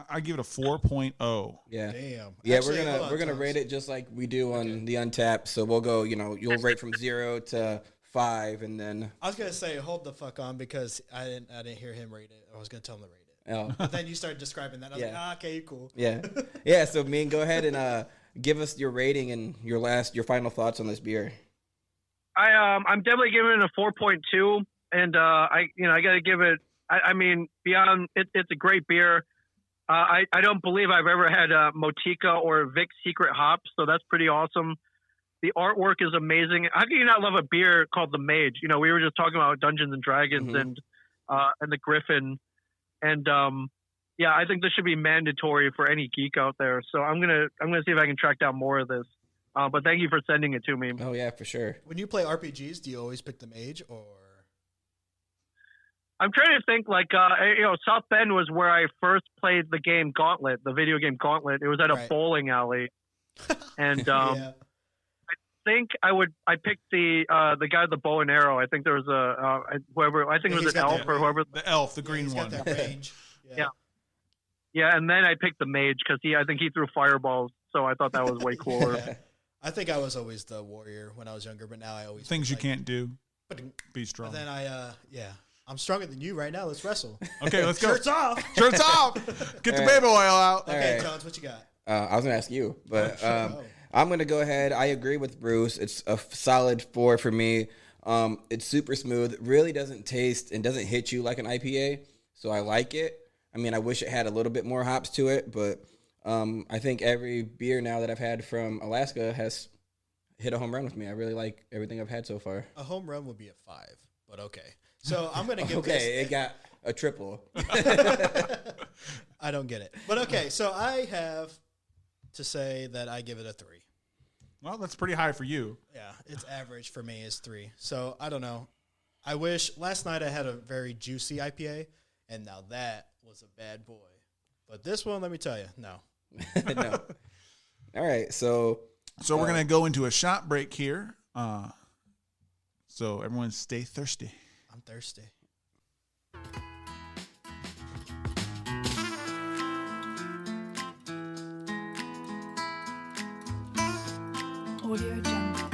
I give it a 4.0. Yeah. Damn. Yeah, Actually, hold on, we're gonna Tones. rate it just like we do on the Untapped. So we'll go. You'll rate from 0 to 5, and then I was gonna say hold the fuck on because I didn't hear him rate it. I was gonna tell him to rate it. oh But then you started describing that. I was Yeah. like, okay, cool. yeah. So Ming, go ahead and give us your rating and your final thoughts on this beer. I'm definitely giving it a 4.2, and I got to give it. I mean, beyond it's a great beer. I don't believe I've ever had Motica or Vic Secret hops, so that's pretty awesome. The artwork is amazing. How can you not love a beer called the Mage? We were just talking about Dungeons and Dragons Mhm. and the Griffin, and yeah, I think this should be mandatory for any geek out there. So I'm gonna see if I can track down more of this. But thank you for sending it to me. Oh yeah, for sure. When you play RPGs, do you always pick the mage or? I'm trying to think South Bend was where I first played the game Gauntlet, the video game Gauntlet. It was at a Right. bowling alley. And Yeah. I picked the guy with the bow and arrow. I think there was whoever, I think Yeah, it he's was an got elf that, or right? whoever. The elf, the Yeah, green he's one. got that range. Yeah. Yeah, and then I picked the mage because I think he threw fireballs, so I thought that was way cooler. Yeah. I think I was always the warrior when I was younger, but now I always Things you like- can't do. But Be strong. then I'm stronger than you right now. Let's wrestle. Okay, let's go. Shirts off. Shirts off. Get the baby oil out. Okay, right. Tones, what you got? I was gonna ask you, but Oh. I'm gonna go ahead. I agree with Bruce. It's a solid 4 for me. It's super smooth. It really doesn't taste and doesn't hit you like an IPA, so I like it. I mean, I wish it had a little bit more hops to it, but I think every beer now that I've had from Alaska has hit a home run with me. I really like everything I've had so far. A home run would be a 5, but okay. So I'm gonna give Okay, this. it got a triple. I don't get it, but okay. So I have to say that I give it a 3. Well, that's pretty high for you. Yeah, it's average for me is 3. So I don't know. I wish last night I had a very juicy IPA, and now that was a bad boy. But this one, let me tell you, no. No. All right, so So we're gonna go into a shot break here. So everyone stay thirsty. I'm thirsty. Audio Jungle.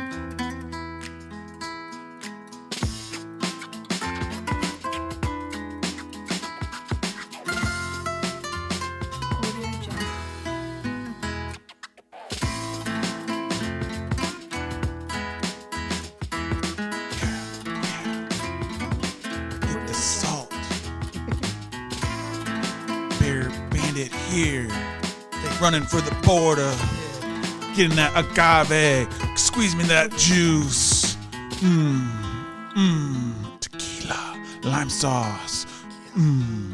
Audio Jungle. Hit the salt. Bear bandit here. Running for the border. Getting that agave. Squeeze me that juice. Tequila. Lime sauce. Who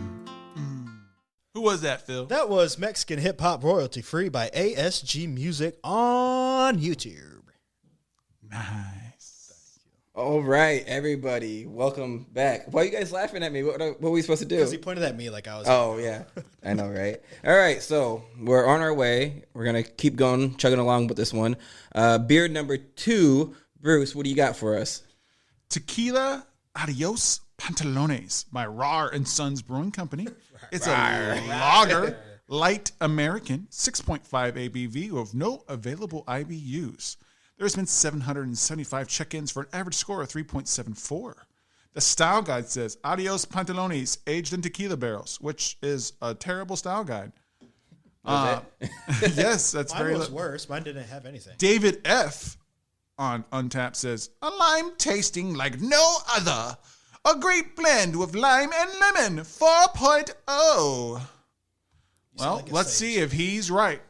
was that, Phil? That was Mexican hip hop royalty free by ASG Music on YouTube. Nice. all right, everybody, welcome back. Why are you guys laughing at me? What were we supposed to do? Because he pointed at me like I was. Oh, yeah. I know, right? All right, so we're on our way. We're going to keep going, chugging along with this one. Beer number 2, Bruce, what do you got for us? Tequila Adios Pantalones by Rar and Sons Brewing Company. It's a lager, light American, 6.5 ABV with no available IBUs. There's been 775 check-ins for an average score of 3.74. The style guide says, Adios Pantalones, aged in tequila barrels, which is a terrible style guide. Yes, that's Mine very... was worse. Mine didn't have anything. David F. on Untapped says, a lime tasting like no other. A great blend with lime and lemon, 4.0. Well, like a let's sage. see if he's right.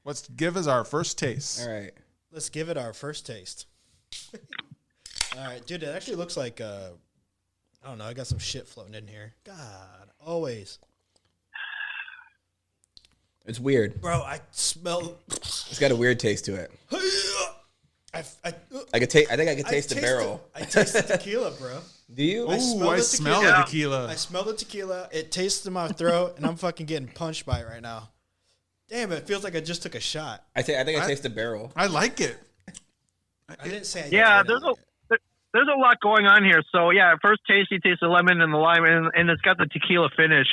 Let's give us our first taste. All right. Let's give it our first taste. All right, dude, it actually looks like, I don't know, I got some shit floating in here. God, always. It's weird. Bro, I smell... It's got a weird taste to it. I I think I could taste the barrel. I taste the tequila, bro. Do you? Ooh, smell I the smell tequila. the tequila. I smell the tequila. It tastes in my throat, and I'm fucking getting punched by it right now. Damn, it feels like I just took a shot. I think I taste the barrel. I like it. I didn't say I Yeah, didn't. there's a lot going on here. So yeah, at first taste, you taste the lemon and the lime, and it's got the tequila finish.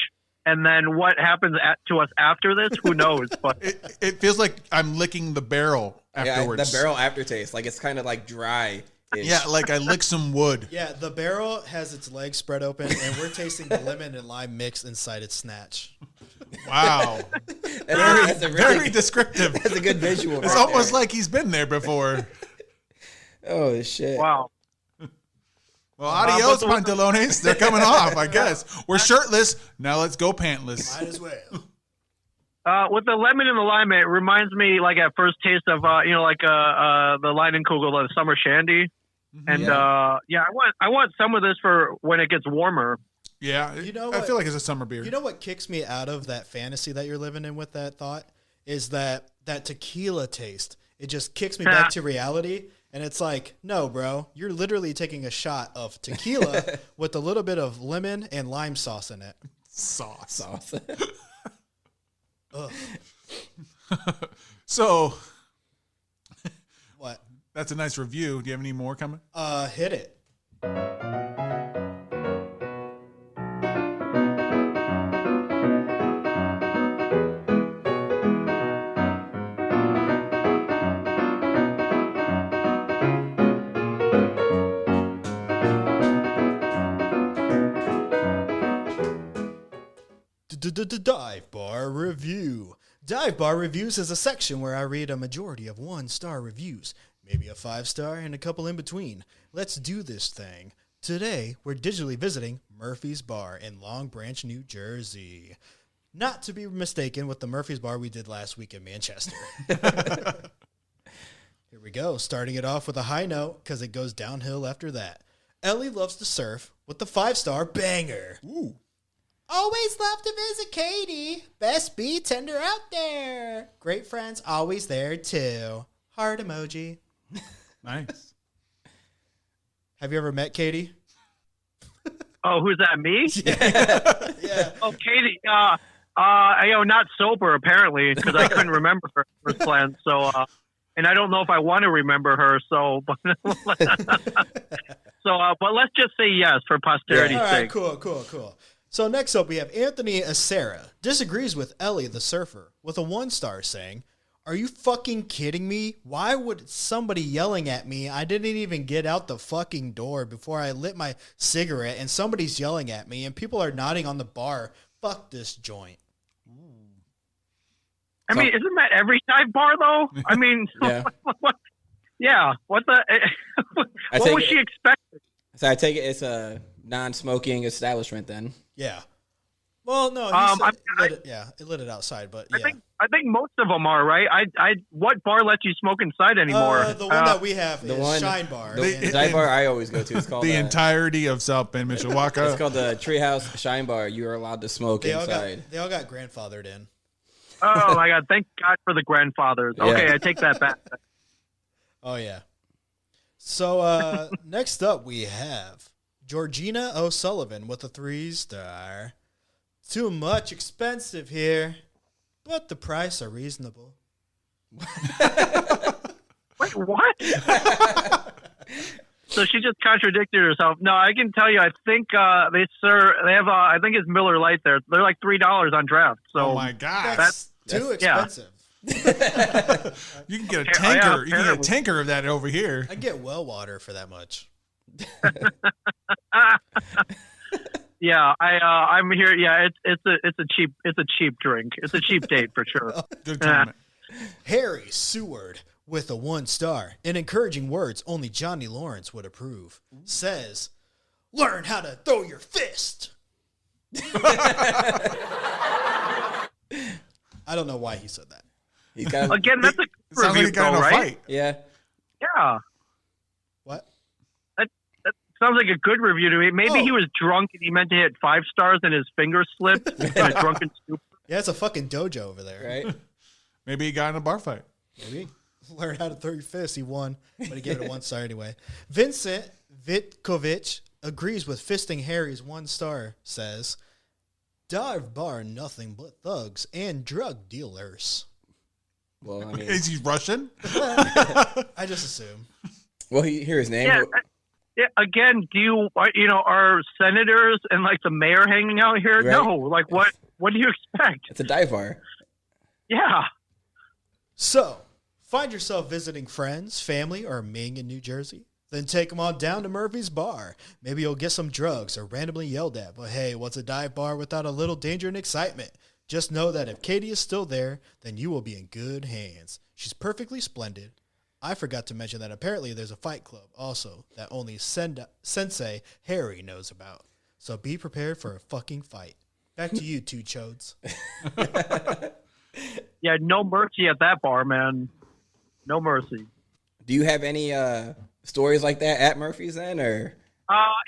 And then what happens to us after this? Who knows? But It feels like I'm licking the barrel afterwards. Yeah, the barrel aftertaste. Like it's kind of like dry. Yeah, like I lick some wood. Yeah, the barrel has its legs spread open, and we're tasting the lemon and lime mix inside its snatch. Wow. That's a really, Very descriptive. that's a good visual. It's right almost there. like he's been there before. Oh shit! wow. Well, adios, but- pantalones. They're coming off, I guess. We're shirtless. Now let's go pantless. Might as well. With the lemon and the lime, it reminds me like at first taste of the Leinenkugel, the summer shandy. And I want some of this for when it gets warmer. Yeah, You know I what? feel like it's a summer beer. You know what kicks me out of that fantasy that you're living in with that thought is that tequila taste. It just kicks me back to reality. And it's like, no, bro, you're literally taking a shot of tequila with a little bit of lemon and lime sauce in it. Sauce. Ugh. So What? that's a nice review. Do you have any more coming? Hit it. Dive Bar Review. Dive Bar Reviews is a section where I read a majority of 1-star reviews, maybe a 5-star and a couple in between. Let's do this thing. Today, we're digitally visiting Murphy's Bar in Long Branch, New Jersey. Not to be mistaken with the Murphy's Bar we did last week in Manchester. Here we go, starting it off with a high note because it goes downhill after that. Ellie loves to surf with the 5-star banger. Ooh. Always love to visit Katie. Best bee tender out there. Great friends always there too. Heart emoji. Nice. Have you ever met Katie? Oh, who's that? Me? Yeah. Oh, Katie. Not sober apparently because I couldn't remember her first glance. So, and I don't know if I want to remember her. So, but but let's just say yes for posterity's All right, sake. cool. So next up we have Anthony Acera. Disagrees with Ellie the surfer with a 1-star saying, "Are you fucking kidding me? Why would somebody yelling at me? I didn't even get out the fucking door before I lit my cigarette and somebody's yelling at me and people are nodding on the bar. Fuck this joint." I mean, isn't that every dive bar though? I mean, Yeah. what the? I what take was it- she expecting? So I take it it's a non-smoking establishment then. Yeah. Well, no, it lit it outside, but yeah. I think most of them are right. What bar lets you smoke inside anymore? The one that we have the is one- Shine Bar. The dive bar I always go to is called The entirety of South Bend, it's Mishawaka. called the Treehouse Shine Bar. You are allowed to smoke they inside. all got grandfathered in. Oh my God! Thank God for the grandfathers. Okay, Yeah. I take that back. Oh yeah. So next up we have Georgina O'Sullivan with a 3-star. Too much expensive here, but the price are reasonable. Wait, what? So she just contradicted herself. No, I can tell you. I think they have. I think it's Miller Lite there. They're like $3 on draft. So Oh my god! That's too expensive. You can get a Yeah, tanker. You can get a apparently. tanker of that over here. I get well water for that much. yeah, I'm here. Yeah, it's a cheap drink. It's a cheap date for sure. Good comment. Harry Seward with a 1 star and encouraging words only Johnny Lawrence would approve says, "Learn how to throw your fist." I don't know why he said that. He's got Again, that's a It sounds like review, he got in though, a right? fight. yeah. Yeah, What? that sounds like a good review to me. Maybe he was drunk and he meant to hit 5 stars and his finger slipped in a drunken stupor. Yeah, it's a fucking dojo over there. Right. Maybe he got in a bar fight. Maybe. Learn how to throw your fist. He won, but he gave it a 1 star anyway. Vincent Vitkovich agrees with fisting Harry's 1 star, says, "Dive bar nothing but thugs and drug dealers." Well, I mean, Is he Russian? I just assume. well, he hear his name. Yeah. Yeah, again, are senators and like the mayor hanging out here? Right. No, like what do you expect? It's a dive bar. Yeah. So, find yourself visiting friends, family, or Ming in New Jersey? Then take them on down to Murphy's Bar. Maybe you'll get some drugs or randomly yelled at. But hey, what's a dive bar without a little danger and excitement? Just know that if Katie is still there, then you will be in good hands. She's perfectly splendid. I forgot to mention that apparently there's a fight club also that only Sensei Harry knows about. So be prepared for a fucking fight. Back to you, two chodes. Yeah, no mercy at that bar, man. No mercy. Do you have any stories like that at Murphy's then, or?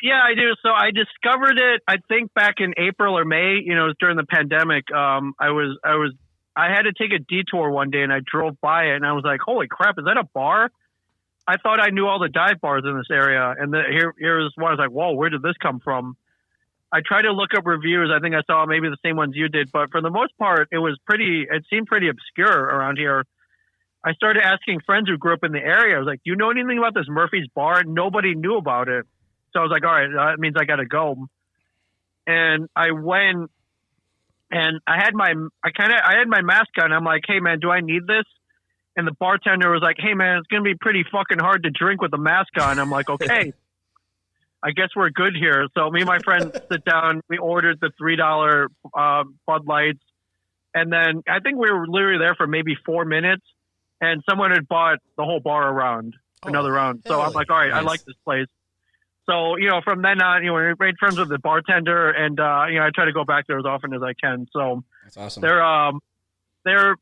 Yeah, I do. So I discovered it, I think back in April or May, it was during the pandemic. I had to take a detour one day and I drove by it and I was like, holy crap, is that a bar? I thought I knew all the dive bars in this area. And here's one. I was like, whoa, where did this come from? I tried to look up reviews. I think I saw maybe the same ones you did, but for the most part, it seemed pretty obscure around here. I started asking friends who grew up in the area. I was like, do you know anything about this Murphy's bar? Nobody knew about it. So I was like, all right, that means I got to go. And I went and I had my mask on. I'm like, hey man, do I need this? And the bartender was like, hey man, it's going to be pretty fucking hard to drink with a mask on. I'm like, okay, I guess we're good here. So me and my friend sit down, we ordered the $3 Bud Lights. And then I think we were literally there for maybe 4 minutes and someone had bought the whole bar around another round. So I'm like, all right, nice. I like this place. So, from then on, we made friends with the bartender and, I try to go back there as often as I can. So That's awesome. they're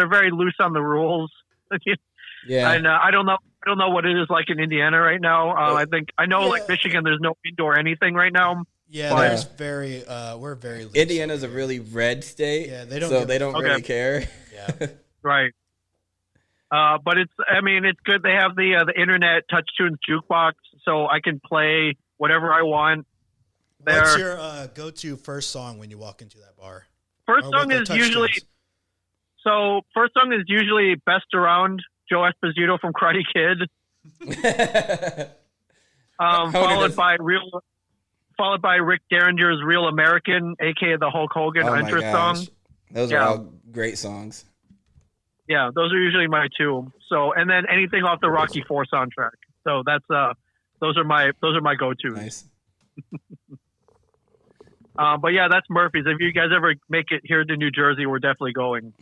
very loose on the rules. Yeah. And I don't know what it is like in Indiana right now. I know like Michigan, there's no indoor anything right now. Yeah, But- there's we're very loose. Indiana's a really red state. Yeah, they don't So give they a don't fuck. really Okay. care. Yeah. Right. But it's good. They have the internet touch tunes jukebox, so I can play whatever I want. What's There. your go-to first song when you walk into that bar? First Or song with the is touch usually Best Around, Joe Esposito from Karate Kid. Followed by Rick Derringer's Real American, aka the Hulk Hogan Oh my entrance gosh. song. Those Yeah. are all great songs. Yeah, those are usually my two. So, and then anything off the Rocky IV soundtrack. So that's those are my go-tos. Nice. But yeah, that's Murphy's. If you guys ever make it here to New Jersey, we're definitely going.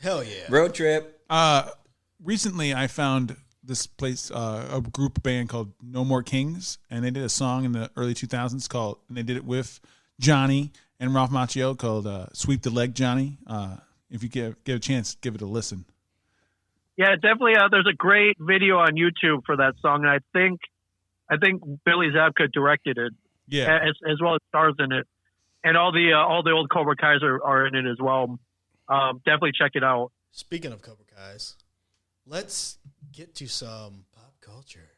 Hell yeah. Road trip. Recently, I found this place, a group band called No More Kings, and they did a song in the early 2000s and they did it with Johnny and Ralph Macchio called "Sweep the Leg, Johnny." If you get a chance, give it a listen. Yeah, definitely. There's a great video on YouTube for that song, and I think Billy Zabka directed it, Yeah, as well as stars in it, and all the old Cobra Kais are in it as well. Definitely check it out. Speaking of Cobra Kai's, let's get to some pop culture.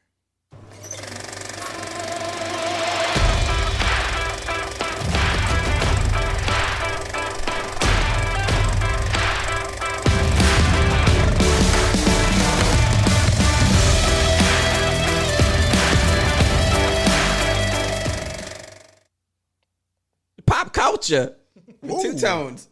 pop culture. Two tones.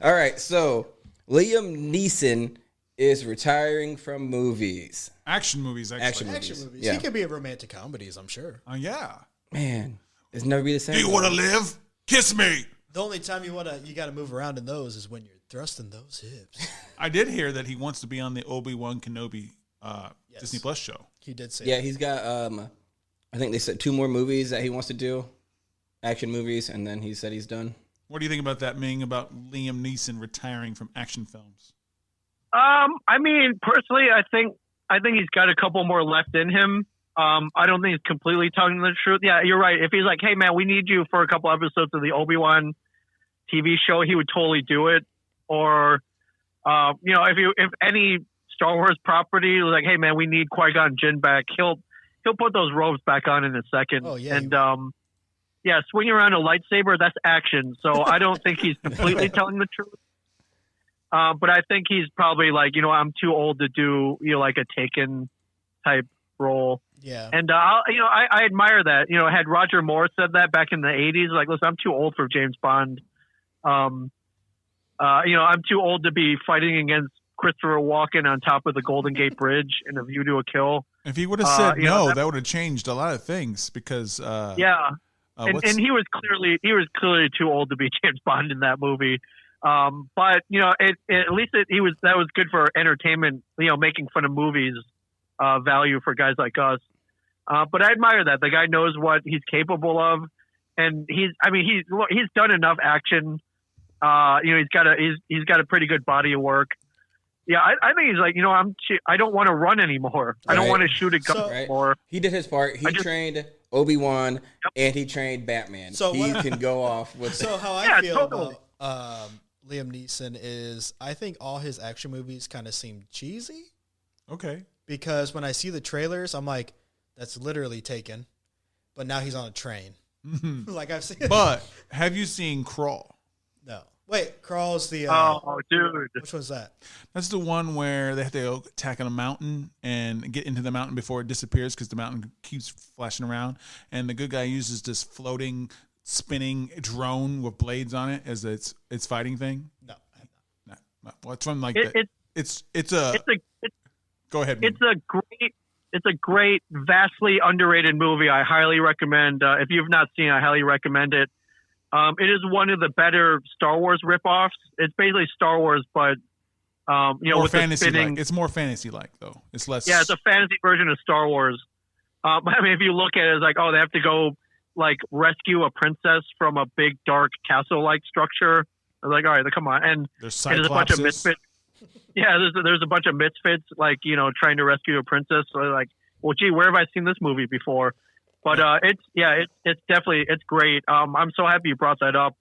All right, so Liam Neeson is retiring from movies. Action movies, actually. Action movies. Yeah. He could be in romantic comedies, I'm sure. Oh, yeah. Man, it's never be the same. Do you want to live? Kiss me. The only time you got to move around in those is when you're thrusting those hips. I did hear that he wants to be on the Obi-Wan Kenobi Disney Plus show. He did say Yeah, that. he's got. I think they said 2 more movies that he wants to do, action movies, and then he said he's done. What do you think about that, Ming, about Liam Neeson retiring from action films? I mean, personally, I think he's got a couple more left in him. I don't think he's completely telling the truth. Yeah, you're right. If he's like, hey man, we need you for a couple episodes of the Obi-Wan TV show, he would totally do it. Or, if any Star Wars property was like, hey man, we need Qui-Gon Jinn back, he'll put those robes back on in a second. Oh yeah. And swinging around a lightsaber, that's action. So I don't think he's completely telling the truth. But I think he's probably like, I'm too old to do, like a Taken type role. Yeah. And, I admire that. Had Roger Moore said that back in the 80s, like, listen, I'm too old for James Bond. I'm too old to be fighting against Christopher Walken on top of the Golden Gate Bridge in A View to a Kill. If he would have said no, that would have changed a lot of things because and he was clearly too old to be James Bond in that movie. But at least that was good for entertainment, making fun of movies, value for guys like us. But I admire that the guy knows what he's capable of, and he's done enough action. He's got a pretty good body of work. Yeah, I think he's like, I don't want to run anymore. I don't want to shoot a gun anymore. He did his part. He trained Obi-Wan and he trained Batman. So he can go off with. So how I feel about Liam Neeson is, I think all his action movies kind of seem cheesy. Okay. Because when I see the trailers, I'm like, that's literally Taken, but now he's on a train. Mm-hmm. Like I've seen. But have you seen Crawl? No. Wait, Crawl's the. Oh, dude. Which one's that? That's the one where they have to go attack on a mountain and get into the mountain before it disappears because the mountain keeps flashing around. And the good guy uses this floating, spinning drone with blades on it as its fighting thing. No. Well, it's from like Go ahead. It's a great, vastly underrated movie. I highly recommend. If you've not seen it, I highly recommend it. It is one of the better Star Wars ripoffs. It's basically Star Wars, but more with fantasy the spinning. like. It's more fantasy like though. It's less. Yeah, it's a fantasy version of Star Wars. I mean, if you look at it, it's like, oh, they have to go like rescue a princess from a big dark castle-like structure. They're like, all right, come on, and there's a bunch of misfits. Yeah, there's a bunch of misfits like trying to rescue a princess. So they're like, well, gee, where have I seen this movie before? But it's definitely great. I'm so happy you brought that up.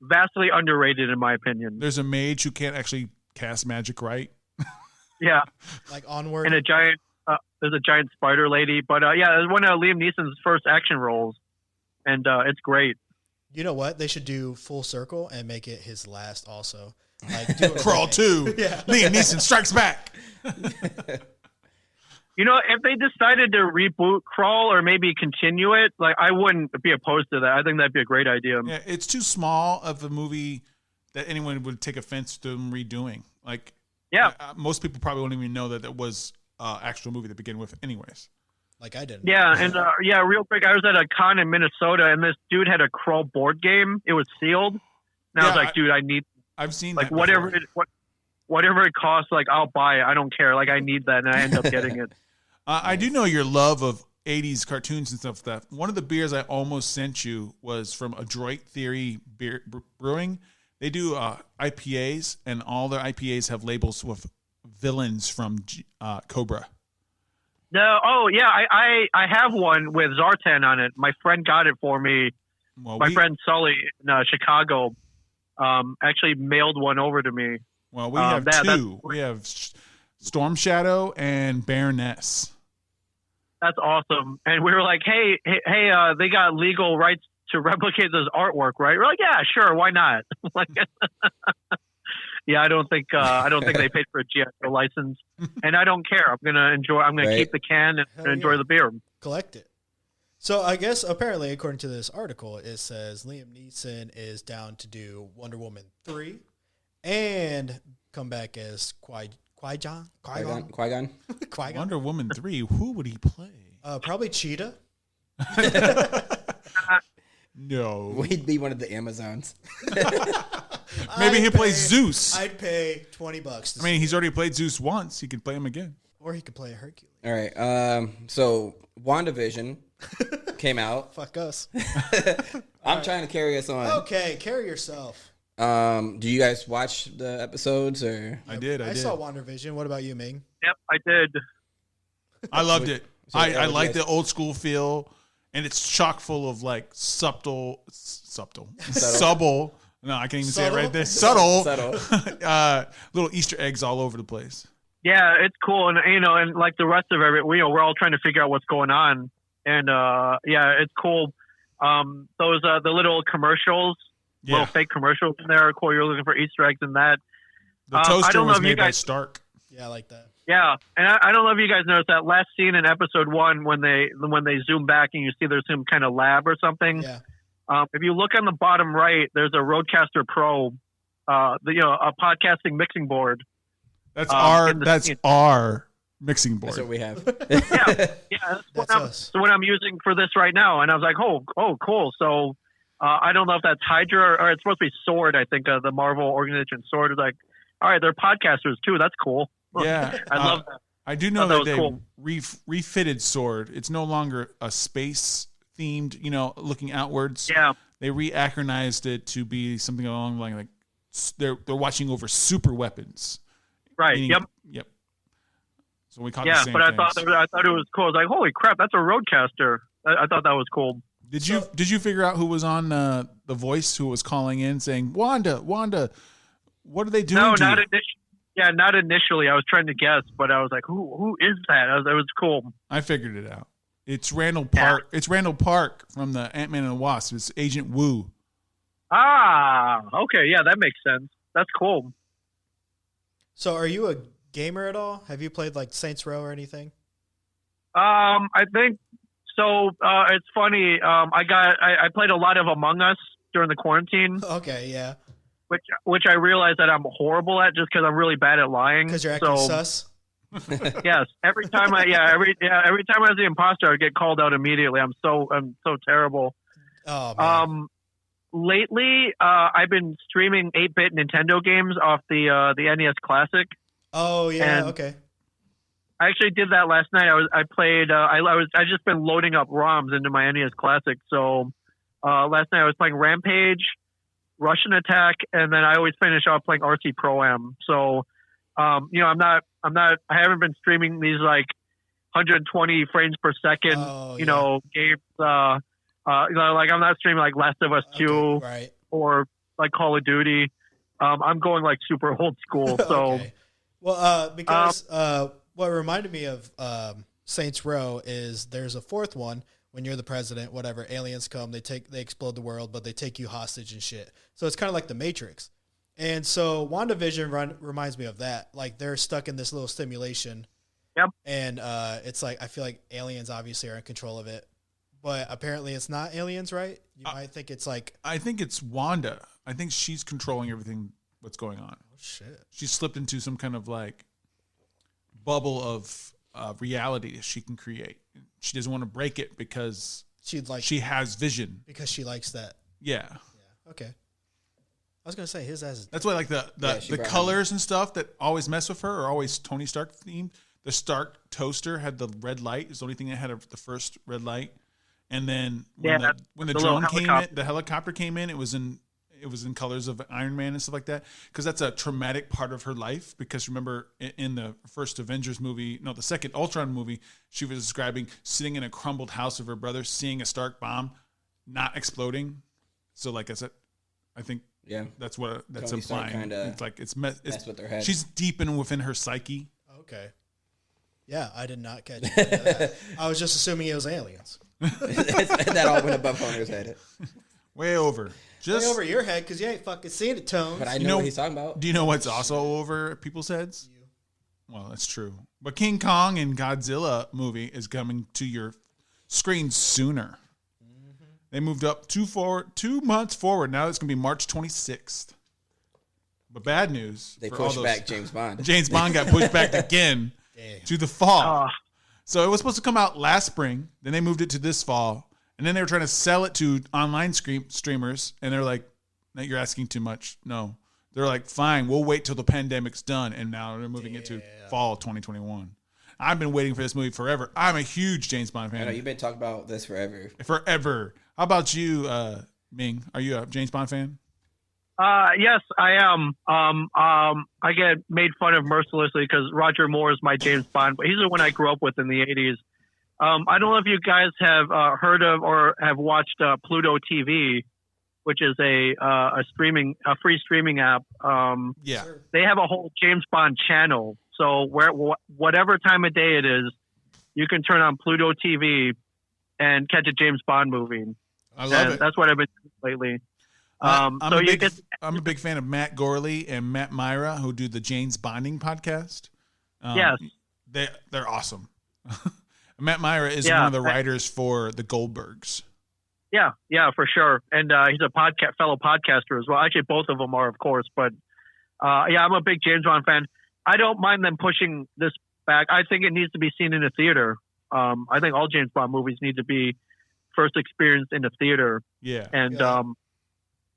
Vastly underrated in my opinion. There's a mage who can't actually cast magic right. Yeah, like Onward. And there's a giant spider lady. But it's one of Liam Neeson's first action roles, and it's great. You know what? They should do Full Circle and make it his last also. Like do Crawl 2. Yeah. Liam Neeson strikes back. If they decided to reboot Crawl or maybe continue it, like I wouldn't be opposed to that. I think that'd be a great idea. Yeah, it's too small of a movie that anyone would take offense to them redoing. Like, most people probably won't even know that it was actual movie to begin with, anyways. Like I didn't. Yeah, and real quick, I was at a con in Minnesota, and this dude had a Crawl board game. It was sealed, and I was like, dude, I've seen like that whatever it costs, like I'll buy it. I don't care. Like I need that, and I end up getting it. I do know your love of 80s cartoons and stuff like that. One of the beers I almost sent you was from Adroit Theory Brewing. They do IPAs, and all their IPAs have labels with villains from Cobra. No, I have one with Zartan on it. My friend got it for me. Well, my friend Sully in Chicago actually mailed one over to me. Well, we have two. We have Storm Shadow and Baroness. That's awesome. And we were like, hey, they got legal rights to replicate this artwork, right? We're like, yeah, sure, why not? Like, yeah, I don't think they paid for a GI license, and I don't care. I'm gonna keep the can and enjoy the beer. Collect it. So I guess apparently, according to this article, it says Liam Neeson is down to do Wonder Woman 3 and come back as Qui-Gon. Qui-Gon. Qui-Gon. Wonder Woman 3. Who would he play? Probably Cheetah. No. We'd be one of the Amazons. Maybe he'll play Zeus. I'd pay $20. I mean, he's already played Zeus once. He could play him again. Or he could play a Hercules. All right. So WandaVision came out. Fuck us. I'm trying to carry us on. Okay, carry yourself. Do you guys watch the episodes or? I did. I saw WandaVision. What about you, Ming? Yep, I did. I loved it. So I like yes. the old school feel, and it's chock full of like subtle. No, I can't even say it right there. Subtle. Little Easter eggs all over the place. Yeah, it's cool, and and like the rest of it, we're all trying to figure out what's going on, and yeah, it's cool. Those the little commercials, little fake commercials in there are cool. You're looking for Easter eggs in that. The I toaster don't know was if you made by guys- Stark. Yeah, I like that. Yeah, and I don't know if you guys noticed that last scene in episode 1 when they zoom back and you see there's some kind of lab or something. Yeah. If you look on the bottom right, there's a Rodecaster Pro, a podcasting mixing board. That's in the that's scene. our mixing board. That's what we have. Yeah, That's us. what I'm using for this right now. And I was like, oh, cool. So I don't know if that's Hydra or it's supposed to be Sword. I think the Marvel organization Sword is like, all right, they're podcasters too. That's cool. Yeah, I love that. I do know that that was they cool. refitted Sword. It's no longer a space themed, looking outwards. Yeah. They reacronized it to be something along the line like they're watching over super weapons. Right. Meaning- Yep. Yep. So we caught the Yeah, same but I things. thought it was cool. I was like, holy crap, that's a Rodecaster. I thought that was cool. Did you figure out who was on the voice who was calling in saying, Wanda, what are they doing? No, to not you? initially. Yeah, not initially. I was trying to guess, but I was like, who is that? It was cool. I figured it out. It's Randall Park. It's Randall Park from the Ant-Man and the Wasp. It's Agent Wu. Ah, okay. Yeah, that makes sense. That's cool. So are you a gamer at all? Have you played like Saints Row or anything? I think so. It's funny. I played a lot of Among Us during the quarantine, Okay, yeah. which I realized that I'm horrible at just because I'm really bad at lying. Because you're acting so, sus? Yes. Every time I was the imposter, I'd get called out immediately. I'm so terrible. Oh, man. Lately, I've been streaming 8-bit Nintendo games off the NES Classic. Oh, yeah, and- okay. I actually did that last night. I just been loading up ROMs into my NES Classic. So last night I was playing Rampage, Russian Attack, and then I always finish off playing RC Pro Am. So I haven't been streaming these like 120 frames per second, Oh, games. Like I'm not streaming like Last of Us 2 Okay, right. or like Call of Duty. I'm going like super old school. So Okay. Well, because what reminded me of Saints Row is there's a fourth one when you're the president, whatever, aliens come, they explode the world, but they take you hostage and shit. So it's kind of like the Matrix. And so WandaVision reminds me of that. Like they're stuck in this little simulation. Yep. And it's like I feel like aliens obviously are in control of it. But apparently it's not aliens, right? You might think it's like, I think it's Wanda. I think she's controlling everything what's going on. oh shit. She slipped into some kind of like bubble of reality that she can create. She doesn't want to break it because she has vision. Because she likes that. Yeah. Yeah. Okay. I was gonna say his ass is That's why like she the brought colors and stuff that always mess with her are always Tony Stark themed. The Stark toaster had the red light. It's the only thing that had the first red light. And then when the the little drone came in, helicopter. the helicopter came in, it was in colors of Iron Man and stuff like that. Because that's a traumatic part of her life. Because remember in the first Avengers movie, no, the second Ultron movie, she was describing sitting in a crumbled house of her brother, seeing a Stark bomb not exploding. So like I said, I think that's what that's Tony Stark implying. kinda It's like it's mess with their head. She's deep in within her psyche. okay. Yeah, I did not catch any of that. I was just assuming it was aliens. That all went above Hunter's head. Way over. Just Way over your head because you ain't fucking seen it, Tones. But I know what he's talking about. Do you know what's also over people's heads? Well, that's true. But King Kong and Godzilla movie is coming to your screens sooner. They moved up 2 months forward. Now it's going to be March 26th. But bad news. They for all pushed those- back James Bond. James Bond got pushed back again to the fall. Uh, So it was supposed to come out last spring. Then they moved it to this fall. And then they were trying to sell it to online streamers. And they're like, no, you're asking too much. No. They're like, fine, we'll wait till the pandemic's done. And now they're moving it to fall 2021. I've been waiting for this movie forever. I'm a huge James Bond I know fan. you've been talking about this forever. Forever. How about you, Ming? Are you a James Bond fan? yes, I am. I get made fun of mercilessly because Roger Moore is my James Bond, but he's the one I grew up with in the 80s. I don't know if you guys have heard of or have watched Pluto TV, which is a free streaming app. Yeah. They have a whole James Bond channel. So whatever time of day it is, you can turn on Pluto TV and catch a James Bond movie. I love And it. that's what I've been doing lately. I'm So a you big, get I'm a big fan of Matt Gorley and Matt Myra, who do the James Bonding podcast. Yes. They're awesome. Matt Myra is Yeah, one of the writers for the Goldbergs. Yeah, for sure. And he's a fellow podcaster as well. Actually, both of them are, of course. But I'm a big James Bond fan. I don't mind them pushing this back. I think it needs to be seen in a theater. I think all James Bond movies need to be first experienced in a theater. Yeah.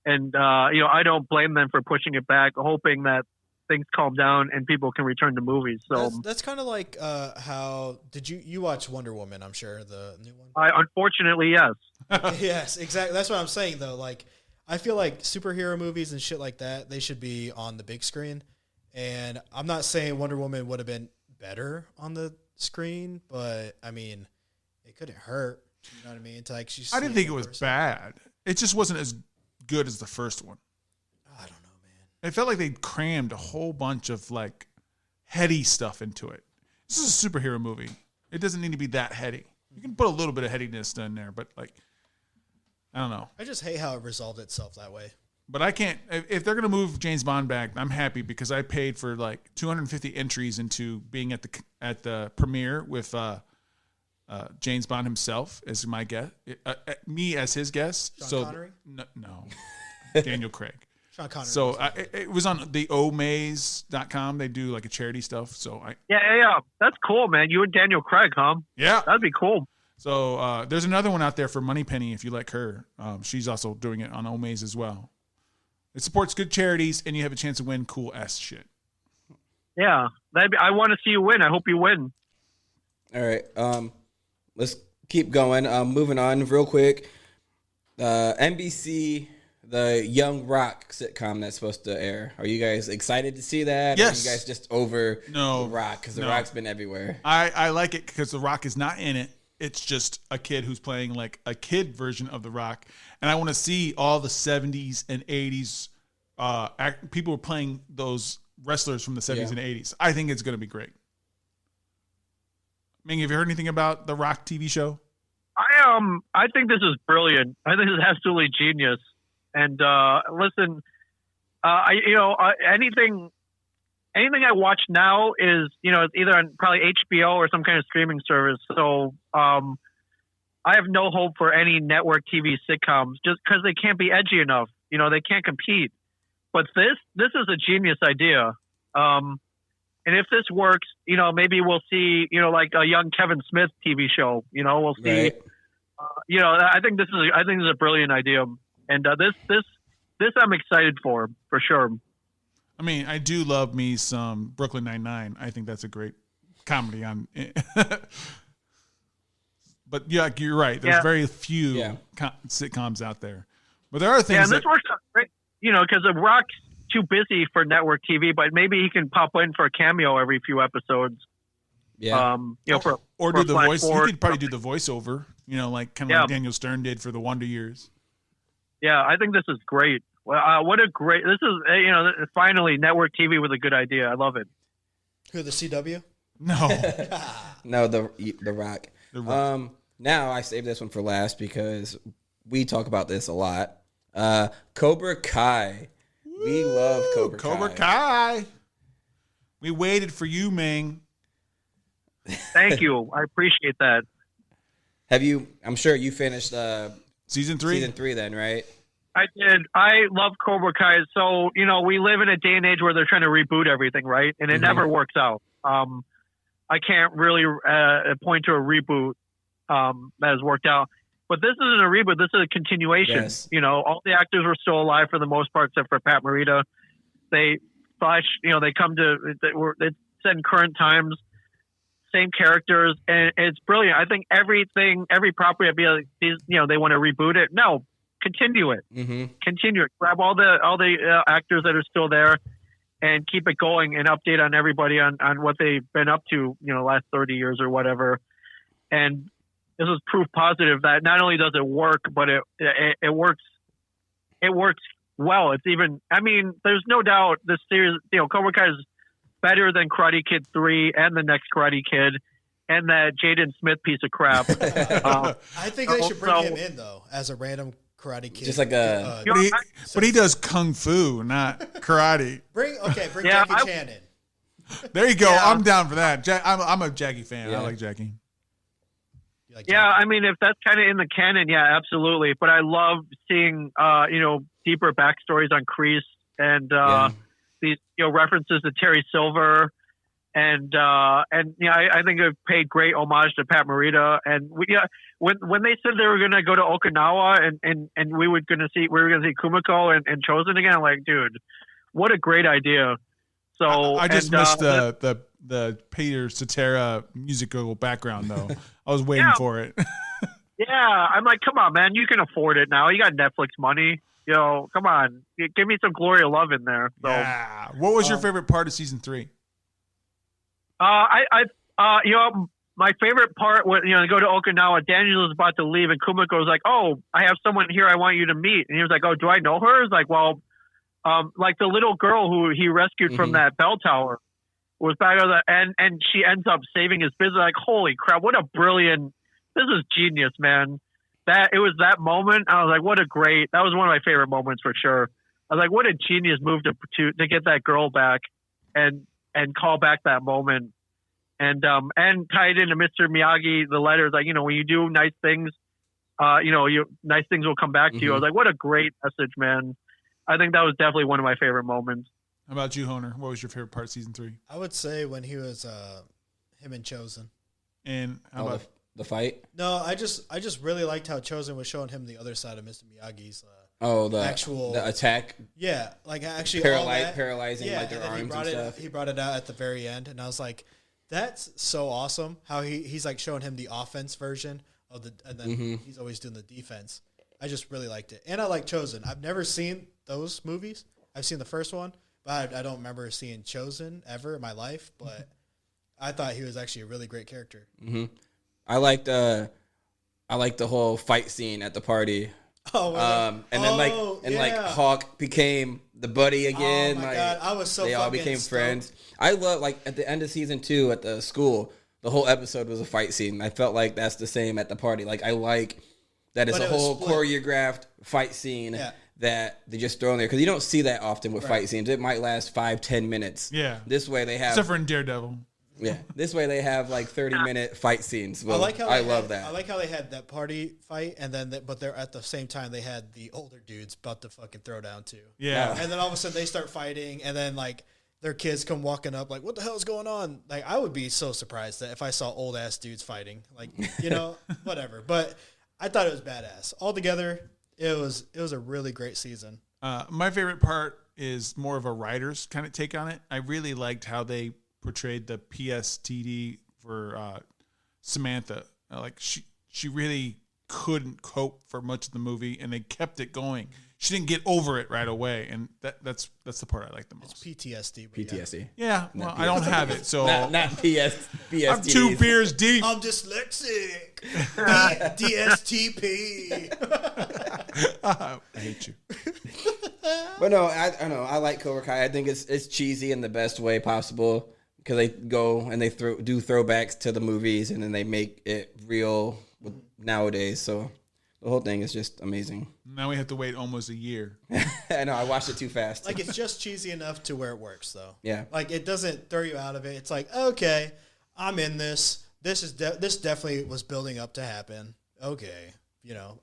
And I don't blame them for pushing it back, hoping that things calm down and people can return to movies. So That's kind of like how did you watch Wonder Woman? I'm sure the new one. unfortunately, yes. Yes, exactly. That's what I'm saying though. Like, I feel like superhero movies and shit like that, they should be on the big screen. And I'm not saying Wonder Woman would have been better on the screen, but I mean, it couldn't hurt. You know what I mean? To actually I didn't see think it was bad. It just wasn't as good as the first one. I don't know, man. It felt like they crammed a whole bunch of like heady stuff into it. This is a superhero movie. It doesn't need to be that heady. You can put a little bit of headiness in there, but like, I don't know. I just hate how it resolved itself that way. But I can't. If they're gonna move James Bond back, I'm happy because I paid for like 250 entries into being at the premiere with James Bond himself as my guest, me as his guest. Sean Connery? No, Daniel Craig. Sean Connery. So it was on the omaze.com. They do like a charity stuff. So Yeah. That's cool, man. You and Daniel Craig, huh? yeah. That'd be cool. So there's another one out there for Moneypenny if you like her. She's also doing it on Omaze as well. It supports good charities, and you have a chance to win cool ass shit. Yeah. I want to see you win. I hope you win. All right. Let's keep going. Moving on real quick. NBC, the Young Rock sitcom that's supposed to air. Are you guys excited to see that? Yes. Or are you guys just over No. The Rock? Because The No. Rock's been everywhere. I like it because The Rock is not in it. It's just a kid who's playing like a kid version of The Rock. And I want to see all the 70s and 80s people were playing those wrestlers from the 70s and 80s. I think it's going to be great. Ming, have you heard anything about The Rock TV show? I think this is brilliant. I think this is absolutely genius. And listen, anything I watch now is it's either on probably HBO or some kind of streaming service. So I have no hope for any network TV sitcoms just because they can't be edgy enough. They can't compete. But this is a genius idea. And if this works, maybe we'll see, like a young Kevin Smith TV show. We'll see. Right. I think this is a brilliant idea, and this I'm excited for sure. I mean, I do love me some Brooklyn Nine-Nine. I think that's a great comedy on. But yeah, you're right. There's very few sitcoms out there. But there are things. Yeah, and this works out great. Because The Rock's too busy for network TV, but maybe he can pop in for a cameo every few episodes. Yeah. Or for do the Flash voice. Forward. He could probably do the voiceover. Like kind of like Daniel Stern did for the Wonder Years. Yeah, I think this is great. What a great! This is finally network TV with a good idea. I love it. Who, the CW? No. No, the Rock. The Rock. Now I saved this one for last because we talk about this a lot. Cobra Kai. We love Cobra Kai. Cobra Kai. We waited for you, Ming. Thank you. I appreciate that. Have you? I'm sure you finished Season 3? season 3 then, right? I did. I love Cobra Kai. So, we live in a day and age where they're trying to reboot everything, right? And it never works out. I can't really point to a reboot that has worked out. But this isn't a reboot. This is a continuation. Yes. All the actors were still alive for the most part, except for Pat Morita. They flash, they come to, it's set in current times, same characters, and it's brilliant. I think every property, I'd be like, they want to reboot it. No, continue it. Continue it. Grab all the actors that are still there and keep it going and update on everybody on what they've been up to, last 30 years or whatever. And this is proof positive that not only does it work, but it works. It works well. It's even, there's no doubt this series, Cobra Kai is better than Karate Kid 3 and the next Karate Kid and that Jaden Smith piece of crap. I think they should bring him in though as a random Karate Kid. Just like a. But he does kung fu, not karate. Bring Jackie Chan in. There you go. Yeah. I'm down for that. I'm a Jackie fan. Yeah. I like Jackie. You like Yeah, Jackie? if that's kind of in the canon, yeah, absolutely. But I love seeing, deeper backstories on Kreese and these, references to Terry Silver, and I think it paid great homage to Pat Morita. And when they said they were going to go to Okinawa and we were going to see Kumiko and Chosen again, I'm like, dude, what a great idea. So I just missed the Peter Cetera musical background though. I was waiting for it. Yeah, I'm like, come on, man, you can afford it now. You got Netflix money. Come on, give me some Gloria Love in there. So, Yeah. What was your favorite part of season 3? My favorite part was, they go to Okinawa. Daniel was about to leave, and Kumiko was like, "Oh, I have someone here I want you to meet." And he was like, "Oh, do I know her?" It's like, "Well, like the little girl who he rescued from that bell tower was back on and she ends up saving his business." Like, holy crap, what a brilliant! This is genius, man. It was that moment. I was like, that was one of my favorite moments for sure. I was like, what a genius move to get that girl back and call back that moment. And tied into Mr. Miyagi, the letters, like, when you do nice things, nice things will come back to you. I was like, what a great message, man. I think that was definitely one of my favorite moments. How about you, Honer? What was your favorite part of season 3? I would say when he was him and Chosen. And how about the fight? No, I just really liked how Chosen was showing him the other side of Mr. Miyagi's the attack. Yeah, like actually paralyzing like their arms and stuff. He brought it out at the very end, and I was like, that's so awesome. How he's like showing him the offense version of and then he's always doing the defense. I just really liked it, and I like Chosen. I've never seen those movies. I've seen the first one, but I don't remember seeing Chosen ever in my life. But I thought he was actually a really great character. I liked the whole fight scene at the party. Oh, like Hawk became the buddy again. Oh my God, I was so they all became friends. I love like at the end of season 2 at the school, the whole episode was a fight scene. I felt like that's the same at the party. Like I like that it's a whole choreographed fight scene that they just throw in there because you don't see that often with fight scenes. It might last 5-10 minutes. Yeah. This way they have except for in Daredevil. Yeah, this way they have like 30-minute fight scenes. Well, I love that. I like how they had that party fight, and then but they're at the same time they had the older dudes about to fucking throw down too. Yeah, and then all of a sudden they start fighting, and then like their kids come walking up like, "What the hell is going on?" Like I would be so surprised that if I saw old ass dudes fighting, like whatever. But I thought it was badass. Altogether, it was a really great season. My favorite part is more of a writer's kind of take on it. I really liked how they portrayed the PSTD for Samantha. Like she really couldn't cope for much of the movie, and they kept it going. She didn't get over it right away, and that's the part I like the most. It's PTSD. PTSD. Yeah, well, I don't have it, so not PSTD. I'm 2 beers deep. I'm dyslexic. DSTP. I hate you. But no, I know. I like Cobra Kai. I think it's cheesy in the best way possible because they go and they do throwbacks to the movies, and then they make it real nowadays. So the whole thing is just amazing. Now we have to wait almost a year. I know. I watched it too fast. Like it's just cheesy enough to where it works, though. Yeah. Like it doesn't throw you out of it. It's like, okay, I'm in this, this definitely was building up to happen. Okay,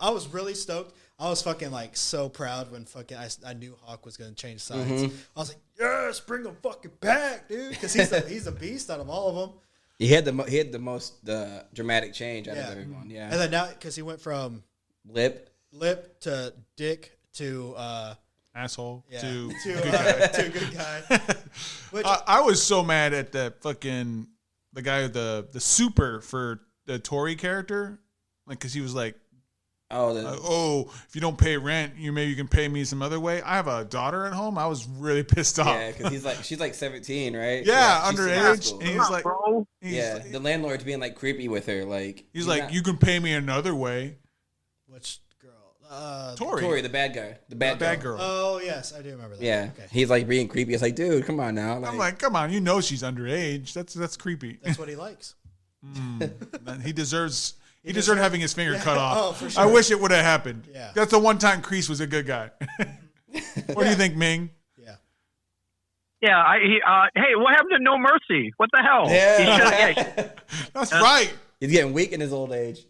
I was really stoked. I was fucking like so proud when fucking I knew Hawk was gonna change sides. I was like, yes, bring him fucking back, dude, because he's a beast out of all of them. He had the most dramatic change out of everyone. Yeah, and then now because he went from lip to dick to asshole yeah, to to good guy. Which, I was so mad at the guy the super for the Tory character, like because he was like, if you don't pay rent, maybe you can pay me some other way. I have a daughter at home. I was really pissed off. Yeah, because she's like 17, right? Yeah, she's underage. And he's like, the landlord's being like creepy with her. Like he's like, you can pay me another way. Which girl? Tori, the bad guy, the bad girl. Oh yes, I do remember that. Yeah, okay. He's like being creepy. It's like, dude, come on now. I'm like, come on, she's underage. That's creepy. That's what he likes. He deserves. He deserved having his finger cut off. Oh, for sure. I wish it would have happened. Yeah. That's the one time Kreese was a good guy. What do you think, Ming? Yeah. Yeah. Hey, what happened to No Mercy? What the hell? Yeah. That's right. He's getting weak in his old age.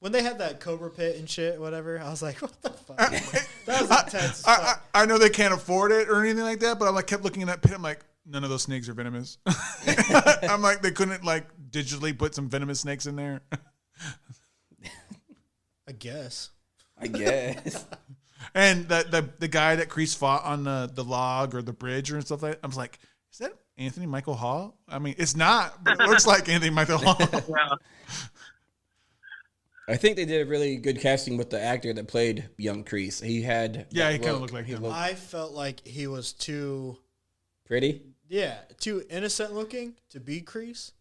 When they had that Cobra Pit and shit, whatever, I was like, what the fuck? That was intense. I know they can't afford it or anything like that, but I kept looking at that pit. I'm like, none of those snakes are venomous. I'm like, they couldn't digitally put some venomous snakes in there. I guess. And the guy that Kreese fought on the log or the bridge or stuff like that, I was like, is that Anthony Michael Hall? I mean, it's not, but it looks like Anthony Michael Hall. Yeah. I think they did a really good casting with the actor that played young Kreese. He had he kind of looked like him. I felt like he was too pretty. Yeah, too innocent looking to be Kreese.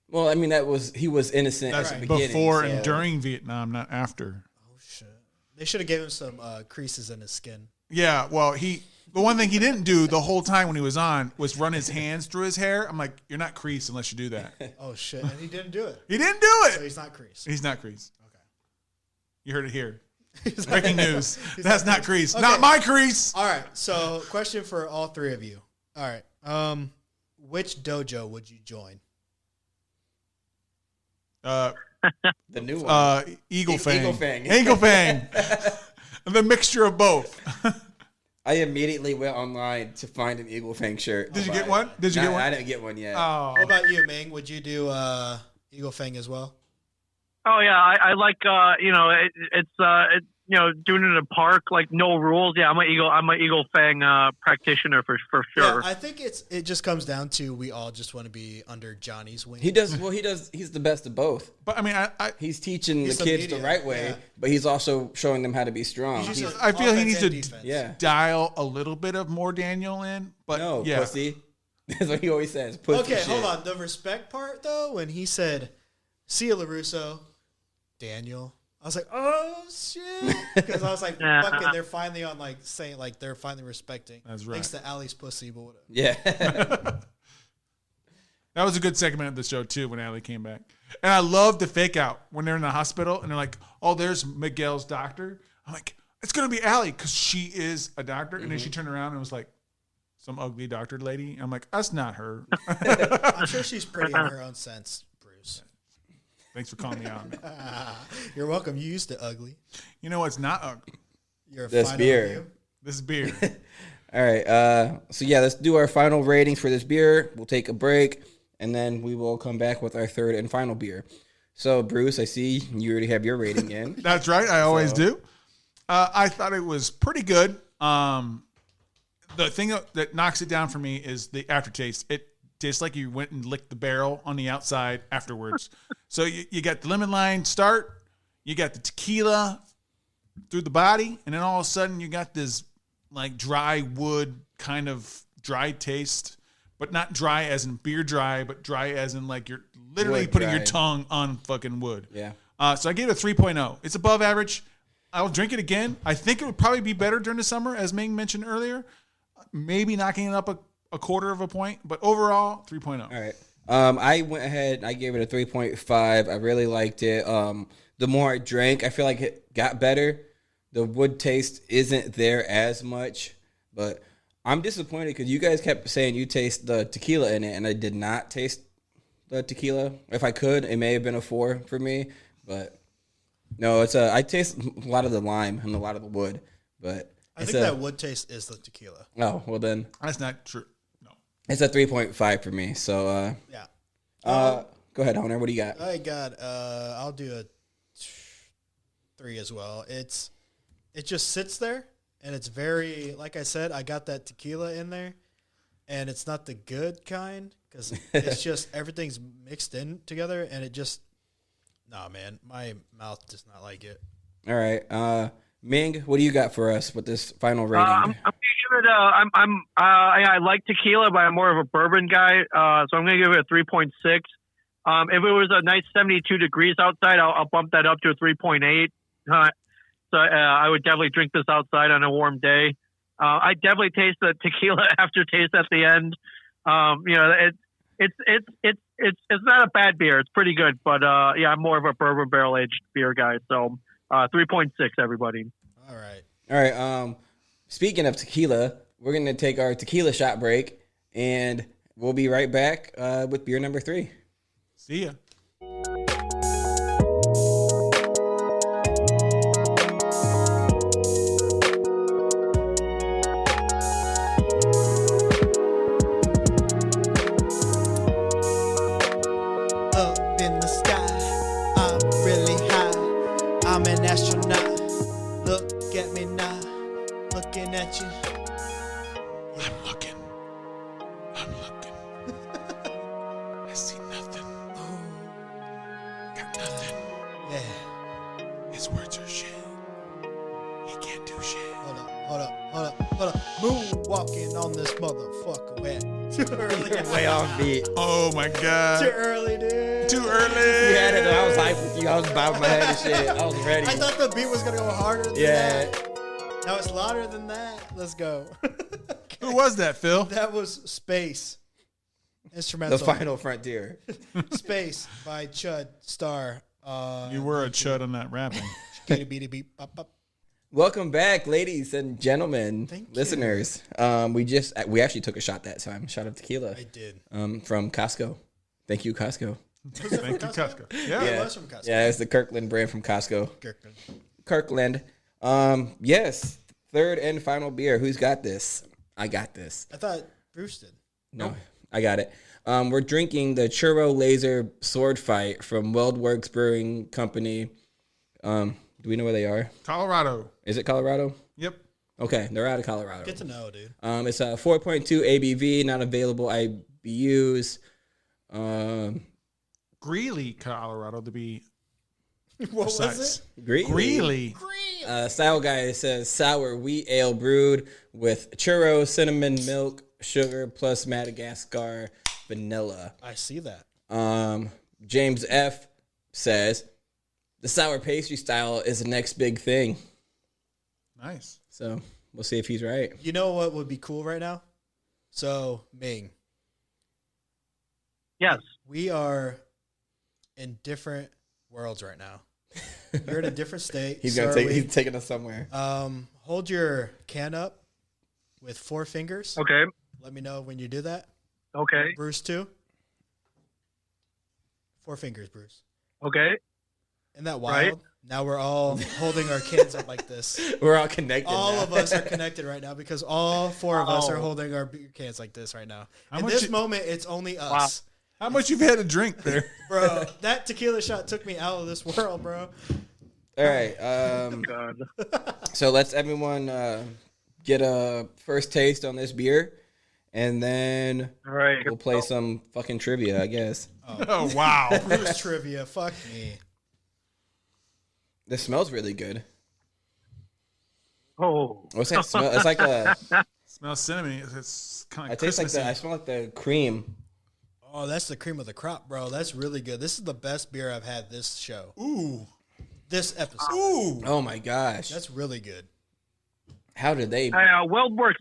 Well, I mean, he was innocent That's at the beginning. Before and during Vietnam, not after. Oh shit! They should have given him some creases in his skin. Yeah, well, the one thing he didn't do the whole time when he was on was run his hands through his hair. I'm like, you're not Kreese unless you do that. Oh shit! And he didn't do it. He didn't do it. So he's not Kreese. He's not Kreese. Okay. You heard it here. Breaking news. That's not Kreese. Okay. Not my Kreese. All right. So, question for all three of you. All right. Which dojo would you join? The new one. Eagle Fang. Eagle Fang. Eagle Fang. The mixture of both. I immediately went online to find an Eagle Fang shirt. Did you get one? Did you get one? I didn't get one yet. Oh. What about you, Ming? Would you do Eagle Fang as well? Oh yeah, I like doing it in a park, like no rules. Yeah, I'm an Eagle Fang practitioner for sure. Yeah, I think it just comes down to we all just want to be under Johnny's wing. He does. He's the best of both. But I mean, he's teaching the kids the right way, but he's also showing them how to be strong. I feel he needs to defense. dial a little bit of more Daniel in. But no, yeah. pussy. That's what he always says. Pussy okay, shit. hold on. The respect part though, when he said, "See you, LaRusso," Daniel. I was like, oh shit, because I was like, fucking, they're finally on saying they're finally respecting. That's right. Thanks to Allie's pussy, but whatever. Yeah. That was a good segment of the show too when Allie came back, and I love the fake out when they're in the hospital and they're like, "Oh, there's Miguel's doctor." I'm like, "It's gonna be Allie because she is a doctor," and then she turned around and was like, "Some ugly doctor lady." I'm like, "That's not her." I'm sure she's pretty in her own sense. Thanks for calling me out. You're welcome. You used to ugly. You know what's not ugly? This beer. Review. This is beer. All right. So yeah, let's do our final ratings for this beer. We'll take a break, and then we will come back with our third and final beer. So Bruce, I see you already have your rating in. That's right. I always do. I thought it was pretty good. The thing that knocks it down for me is the aftertaste. It tastes like you went and licked the barrel on the outside afterwards. So you got the lemon lime start, you got the tequila through the body, and then all of a sudden you got this dry wood kind of dry taste, but not dry as in beer dry, but dry as in you're literally Wood putting dry. your tongue on fucking wood. Yeah. So I gave it a 3.0. It's above average. I'll drink it again. I think it would probably be better during the summer, as Ming mentioned earlier. Maybe knocking it up a quarter of a point, but overall 3.0. All right. I went ahead and I gave it a 3.5. I really liked it. The more I drank, I feel like it got better. The wood taste isn't there as much, but I'm disappointed because you guys kept saying you taste the tequila in it, and I did not taste the tequila. If I could, it may have been a 4 for me, but no, it's I taste a lot of the lime and a lot of the wood, but I think that wood taste is the tequila. Oh, well then. That's not true. No. It's a 3.5 for me. So Yeah. go ahead, Hunter. What do you got? I got I'll do a 3 as well. It just sits there and it's very, like I said, I got that tequila in there and it's not the good kind because it's just everything's mixed in together and it just, nah, man, my mouth does not like it. All right. Ming, what do you got for us with this final rating? I'm gonna give it. I like tequila, but I'm more of a bourbon guy. So I'm gonna give it a 3.6. If it was a nice 72 degrees outside, I'll bump that up to a 3.8. So I would definitely drink this outside on a warm day. I definitely taste the tequila aftertaste at the end. It's not a bad beer. It's pretty good, but yeah, I'm more of a bourbon barrel aged beer guy. So 3.6, everybody. All right. All right. Speaking of tequila, we're going to take our tequila shot break, and we'll be right back with beer number 3. See ya. Up in the sky, I'm really high. I'm an astronaut. Look at me now, looking at you. I'm looking. I see nothing. Got nothing. Yeah. His words are shit. He can't do shit. Hold up. Moonwalking on this motherfucker. Man. Too early. Way off beat. Oh my god. Too early, dude. Too early. You had it. I was hyped with you. I was bowing my head and shit. I was ready. I thought the beat was gonna go harder than that. Now it's louder than that. Let's go. Who was that, Phil? That was Space. Instrumental. The Final Frontier. Space by Chud Star. You were a chud on that rapping. Beep, bop, bop. Welcome back, ladies and gentlemen, Thank you. listeners. We actually took a shot that time. Shot of tequila. I did. From Costco. Thank you, Costco. Thank you, Costco. Yeah. It was from Costco. Yeah, it's the Kirkland brand from Costco. Kirkland. Kirkland. Yes. Third and final beer. Who's got this? I got this. I thought Bruce did. No, I got it. We're drinking the Churro Laser Sword Fight from Weldworks Brewing Company. Do we know where they are? Colorado. Is it Colorado? Yep. Okay, they're out of Colorado. Good to know, dude. It's a 4.2 ABV, not available IBUs. Greeley, Colorado, to be What precise. was it? Greeley. Greeley. Style guide says sour wheat ale brewed with churro, cinnamon, milk, sugar, plus Madagascar vanilla. I see that. James F says the sour pastry style is the next big thing. Nice. So we'll see if he's right. You know what would be cool right now? So, Ming, Yes. we are in different worlds right now. You're in a different state. He's So gonna are we. he's taking us somewhere. Hold your can up with 4 fingers. Okay. Let me know when you do that. Okay. Bruce, too. 4 fingers, Bruce. Okay. Isn't that Right. wild? Now we're all holding our cans up like this. We're all connected. All now. of us are connected right now because all 4 of us are Wow. holding our beer cans like this right now. How In much this you- moment, it's only us. How much you've had to drink there? Bro, that tequila shot took me out of this world, bro. All right. God. So let's everyone get a first taste on this beer, and then All right. we'll play some fucking trivia, I guess. Oh, wow. Bruce trivia. Fuck me. This smells really good. Oh. What's that smell? It's like a. Smells cinnamon. It's kind I of taste like Christmassy. the. I smell like the cream. Oh, that's the cream of the crop, bro. That's really good. This is the best beer I've had this show. Ooh. This episode. Ooh. Oh my gosh! That's really good. How did they? Weldworks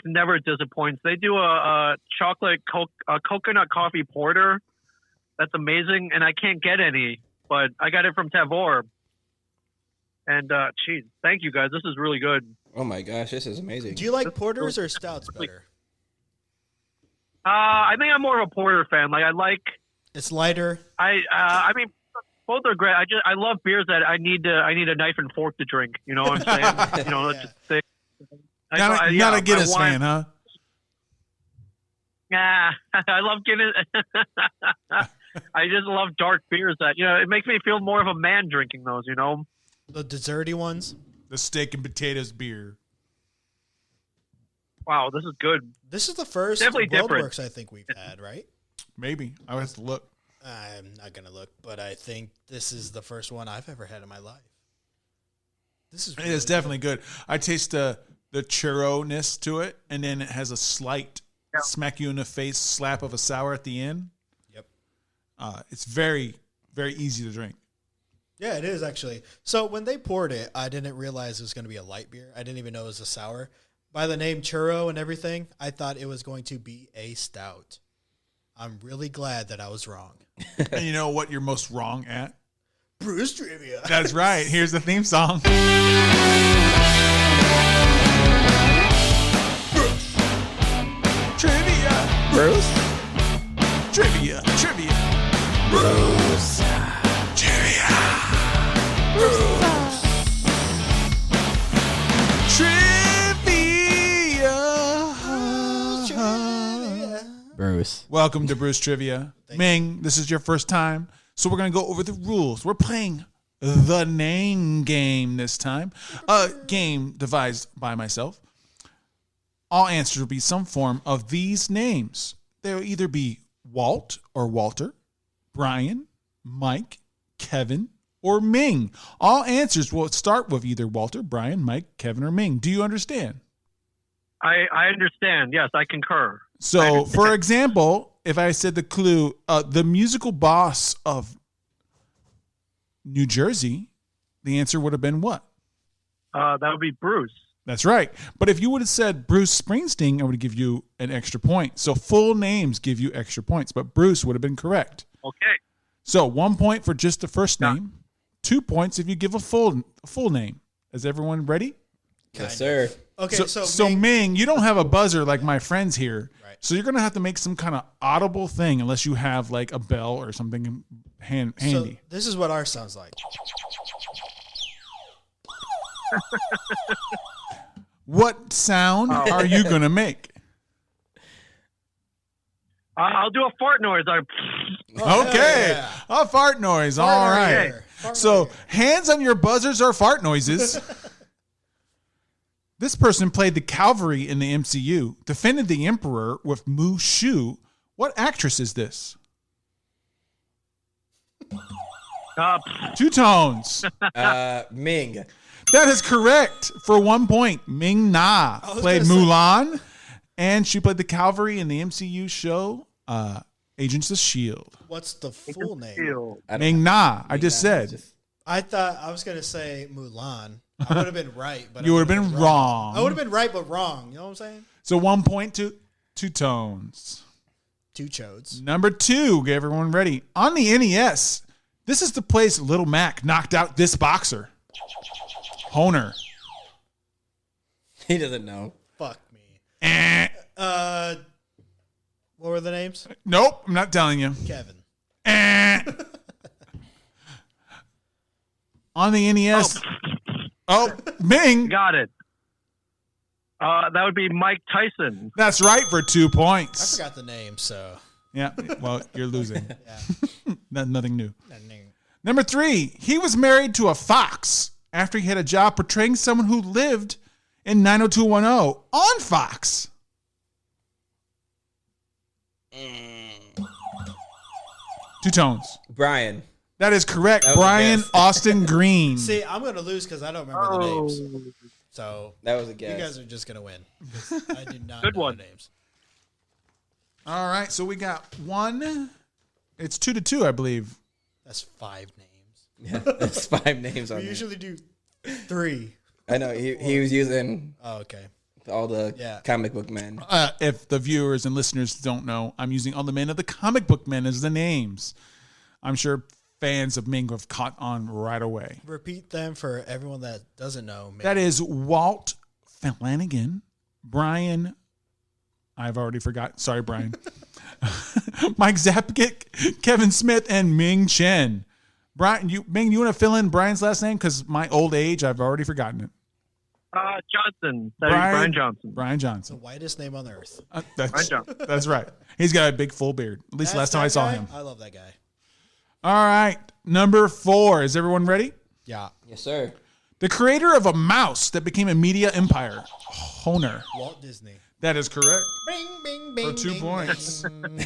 never disappoints. They do a chocolate coconut coffee porter. That's amazing, and I can't get any, but I got it from Tavor. And geez, thank you guys. This is really good. Oh my gosh! This is amazing. Do you like porters or stouts better? I think I'm more of a porter fan. Like I like. It's lighter. I mean, both are great. I love beers that I need a knife and fork to drink. You know what I'm saying? You know, Yeah. just say, Not a Guinness fan, huh? Nah, I love Guinness. I just love dark beers that it makes me feel more of a man drinking those. You know, The desserty ones. The steak and potatoes beer. wow, this is good. This is the first Definitely different. WorldWorks I think we've had, right? Maybe. I would have to look. I'm not gonna look, but I think this is the first one I've ever had in my life. This is. It is definitely good. I taste the churro-ness to it, and then it has a slight smack you in the face slap of a sour at the end. Yep. It's very, very easy to drink. Yeah, it is actually. So when they poured it, I didn't realize it was going to be a light beer. I didn't even know it was a sour. By the name churro and everything, I thought it was going to be a stout. I'm really glad that I was wrong. And you know what you're most wrong at? Brews trivia. That's right. Here's the theme song. Trivia. Bruce? Trivia. Bruce. Bruce. Welcome to Bruce Trivia. Ming, this is your first time, so we're going to go over the rules. We're playing the name game this time, a game devised by myself. All answers will be some form of these names. They'll either be Walt or Walter, Brian, Mike, Kevin, or Ming. All answers will start with either Walter, Brian, Mike, Kevin, or Ming. Do you understand? I understand. Yes, I concur. So, for example, if I said the clue, the musical boss of New Jersey, the answer would have been what? That would be Bruce. That's right. But if you would have said Bruce Springsteen, I would give you an extra point. So full names give you extra points, but Bruce would have been correct. Okay. So 1 point for just the first name, 2 points if you give a full name. Is everyone ready? Yes, sir. Okay, So Ming, you don't have a buzzer like my friends here. Right. So you're going to have to make some kind of audible thing unless you have like a bell or something handy. So this is what ours sounds like. What sound are you going to make? I'll do a fart noise. Okay. yeah. A fart noise. All right. here. Fart So here. hands on your buzzers are fart noises. This person played the cavalry in the MCU, defended the Emperor with Mushu. What actress is this? Two tones. Ming. That is correct for 1 point. Ming Na played gonna say- Mulan, and she played the cavalry in the MCU show Agents of S.H.I.E.L.D. What's the full name? Ming Na, I just said. I thought I was gonna say Mulan. I would have been right, but You would have been wrong. I would have been right, but wrong. You know what I'm saying? So 1 point to two tones. Two chodes. Number 2, get everyone ready. On the NES, this is the place Little Mac knocked out this boxer. Honer. He doesn't know. Fuck me. Eh. What were the names? Nope, I'm not telling you. Kevin. Eh. On the NES. Oh, Ming. Got it. That would be Mike Tyson. That's right for 2 I points. forgot the name, so. Yeah, well, you're losing. Yeah. Nothing new. That name. Number 3, he was married to a fox after he had a job portraying someone who lived in 90210 on Fox. Two tones. Brian. That is correct. That was Brian a guess. Austin Green. See, I'm gonna lose because I don't remember the names. So That was a you guess. guys are just gonna win. 'Cause I do not Good know one. the names. All right, so we got 1. It's 2-2, I believe. That's 5 names. Yeah, that's 5 names on We there. usually do 3. I know he was using Oh, okay. all the Yeah. comic book men. If the viewers and listeners don't know, I'm using all the men of the comic book men as the names. I'm sure fans of Ming have caught on right away. Repeat them for everyone that doesn't know. Maybe. That is Walt Flanagan, Brian I've already forgotten. Sorry, Brian. Mike Zapkic, Kevin Smith, and Ming Chen. Ming, you want to fill in Brian's last name? Because my old age, I've already forgotten it. Johnson. Brian Johnson. Brian The Johnson. whitest name on the earth. Brian Johnson. That's right. He's got a big full beard. At least last time I That saw guy? him. I love that guy. All right. Number 4. Is everyone ready? Yeah. Yes, sir. The creator of a mouse that became a media empire. Honer. Walt Disney. That is correct. Bing, bing, bing. For 2 bing, points. bing.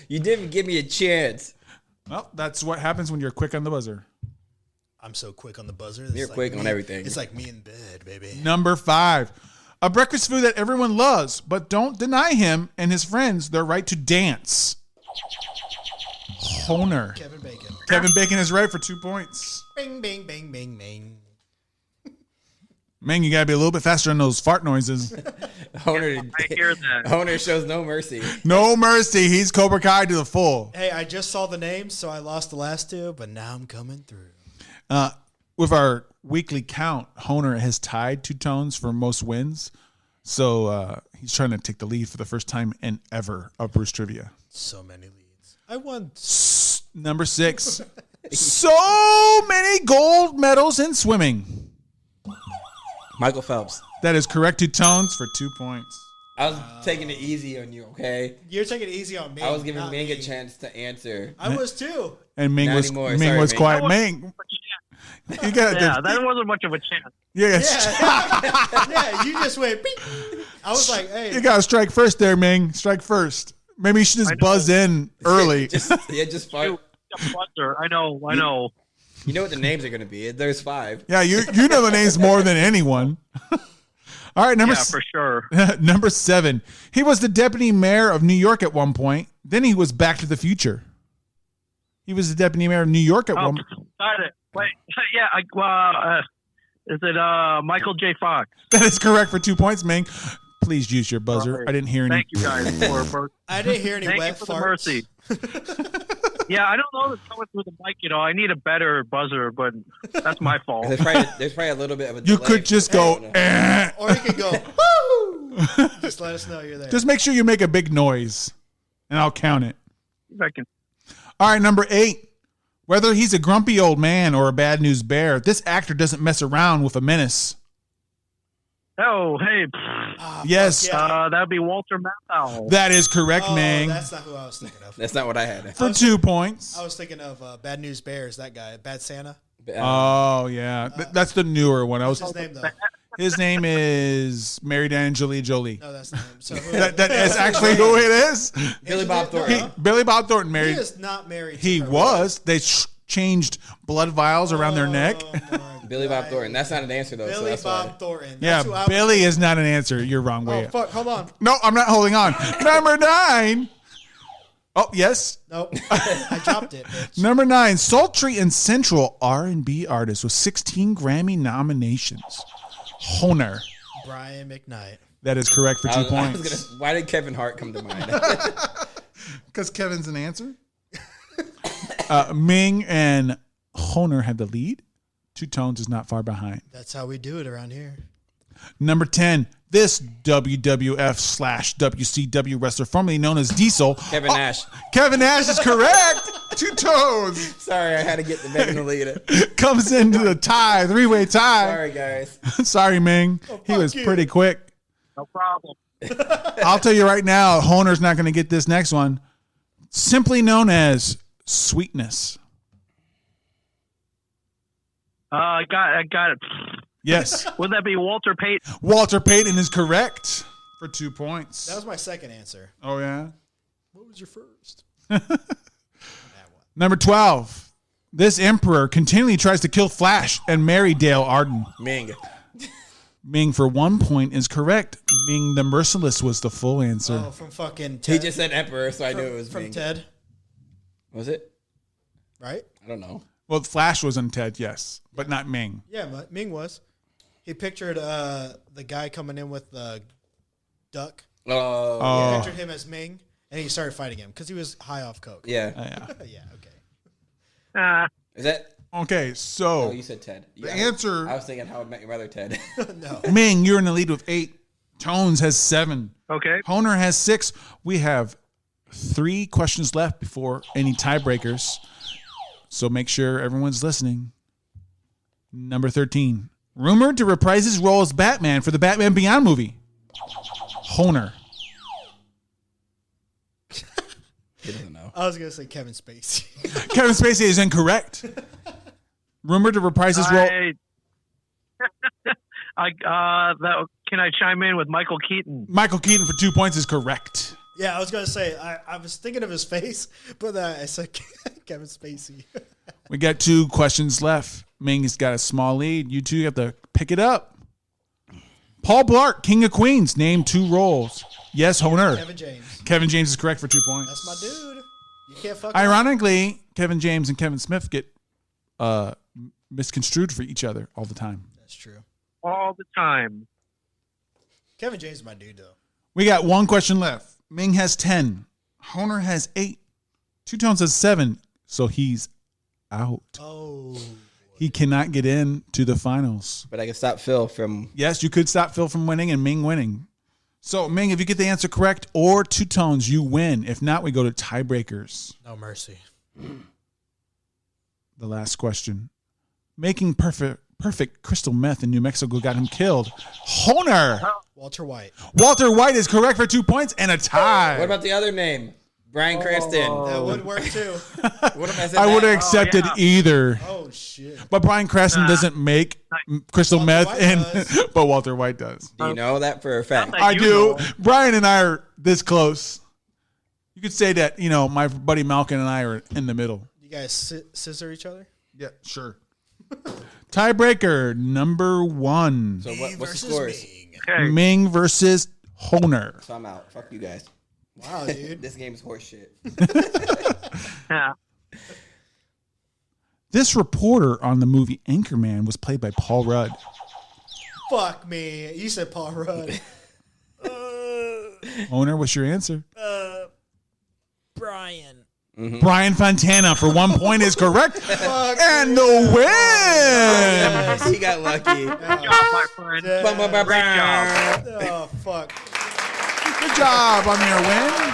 You didn't give me a chance. Well, that's what happens when you're quick on the buzzer. I'm so quick on the buzzer. It's You're like quick me- on everything. It's like me in bed, baby. Number 5. A breakfast food that everyone loves, but don't deny him and his friends their right to dance. Honer. Kevin Bacon. Kevin Bacon is right for 2 points. Bing, bing, bing, bing, bing. Man, you gotta be a little bit faster on those fart noises. Honer, I hear that. Honer shows no mercy. No mercy. He's Cobra Kai to the full. Hey, I just saw the names, so I lost the last two, but now I'm coming through. With our weekly count, Honer has tied 2 tones for most wins. So he's trying to take the lead for the first time in ever of Bruce Trivia. So many leads. I won. Number 6. So many gold medals in swimming. Michael Phelps. That is correct. 2 tones for 2 points. I was taking it easy on you, okay? You're taking it easy on me. I was giving not Ming a me. chance to answer. I was too. And Ming Not was anymore. Ming Sorry, was Ming. quiet. Ming, you got Yeah, that wasn't much of a chance. yes. Yeah, you just went beep. I was like, hey. You got to strike first there, Ming. Strike first. Maybe you should just buzz in early. just fart. Buzzer. I know. You know what the names are going to be. There's 5. Yeah, you know the names more than anyone. All right, Yeah, for sure. number 7. He was the deputy mayor of New York at one point. Then he was Back to the Future. He was the deputy mayor of New York at one point. Got it. Wait, yeah. Is it Michael J. Fox? That is correct for 2 points, Ming. Please use your buzzer. Right. I didn't hear any. Thank you guys for I didn't hear any thank you wet for farts. the mercy. Yeah, I don't know if it's coming through the mic. I need a better buzzer, but that's my fault. There's probably a little bit of a You delay. could just go, eh. Or you could go, woo! Just let us know you're there. Just make sure you make a big noise, and I'll count it. If I can. All right, number 8. Whether he's a grumpy old man or a bad news bear, this actor doesn't mess around with a menace. Oh, hey. Yes, yeah. That'd be Walter Matthau. that is correct, Oh, Ming. that's not who I was thinking of. That's not what I had. For 2 points. I was thinking of Bad News Bears, that guy. Bad Santa. Oh, yeah. That's the newer one. What's his name, though? His name is Mary Diane Jolie. No, that's not him. So who, That is actually who it is. Billy Bob Thornton. Billy Bob Thornton He married. is not married. He to her. was. They changed blood vials around their neck. Oh, my Billy Bob God. Thornton. That's not an answer, though. so Billy that's Bob why. Thornton. Yeah, That's who I was Billy is not an answer. You're wrong way. Oh, fuck. Hold on. No, I'm not holding on. Number 9. Oh, yes. Nope. I dropped it, bitch. Number 9, sultry and sensual R&B artist with 16 Grammy nominations. Honer. Brian McKnight. That is correct for 2 points. Why did Kevin Hart come to mind? Because Kevin's an answer. Ming and Honer had the lead. 2 tones is not far behind. That's how we do it around here. Number 10, this WWF/WCW wrestler, formerly known as Diesel. Kevin Nash. Kevin Nash is correct. 2 tones. Sorry, I had to get the back in the lead. Comes into the tie, 3-way tie. Sorry, guys. Sorry, Ming. He was you. pretty quick. No problem. I'll tell you right now, Honer's not going to get this next one. Simply known as Sweetness. I got it. Yes. Would that be Walter Payton? Walter Payton is correct for 2 points. That was my second answer. Oh, yeah? What was your first? Number 12. This emperor continually tries to kill Flash and marry Dale Arden. Ming. Ming for 1 point is correct. Ming the Merciless was the full answer. Oh, from fucking Ted. He just said Emperor, so I knew it was from Ming. Ted, Was it? right? I don't know. Well, Flash was in Ted, yes, but not Ming. Yeah, but Ming was. He pictured the guy coming in with the duck. Oh, He Oh, pictured him as Ming, and he started fighting him because he was high off coke. yeah. yeah. Yeah, okay. Is that? Okay, Oh, so you said Ted. the Yeah, answer, I was thinking How I Met Your Mother, Ted. No. Ming, you're in the lead with 8 Tones has 7. Okay. Honer has 6. We have 3 questions left before any tiebreakers. So make sure everyone's listening. Number 13. Rumored to reprise his role as Batman for the Batman Beyond movie. Honer. He doesn't know. I was gonna say Kevin Spacey. Kevin Spacey is incorrect. Rumored to reprise his role. Can I chime in with Michael Keaton? Michael Keaton for 2 points is correct. Yeah, I was gonna say I was thinking of his face, but I said Kevin Spacey. We got 2 questions left. Ming's got a small lead. You two have to pick it up. Paul Blart, King of Queens, name 2 roles. Yes, Honer. Kevin James. Kevin James is correct for 2 points. That's my dude. You can't fuck. Ironically, Kevin James and Kevin Smith get misconstrued for each other all the time. That's true. All the time. Kevin James is my dude though. We got 1 question left. Ming has 10. Honer has 8. Two Tones has 7. So he's out. Oh. He cannot get into the finals. But I can stop Phil from. Yes, you could stop Phil from winning and Ming winning. So, Ming, if you get the answer correct or Two Tones, you win. If not, we go to tiebreakers. No mercy. The last question. Making perfect crystal meth in New Mexico got him killed. Honer. Walter White. Walter White is correct for 2 points and a tie. What about the other name? Bryan Cranston. That would work too. What if I said I would have that? accepted yeah. either. Oh shit. But Bryan Cranston doesn't make crystal Walter meth, White and does. but Walter White does. Do you know that for a fact? Like I you do. know. Brian and I are this close. You could say that, my buddy Malcolm and I are in the middle. You guys scissor each other? Yeah, sure. Tiebreaker number 1. So what's the scores? Okay. Ming versus Honer. So I'm out. Fuck you guys. Wow, dude. This game is horse shit. Yeah. This reporter on the movie Anchorman was played by Paul Rudd. Fuck me. You said Paul Rudd. Honer, what's your answer? Brian. Brian Fontana for 1 point is correct. And the win. He got lucky. Good job, my friend. Great job. Oh, fuck. Good job on your win.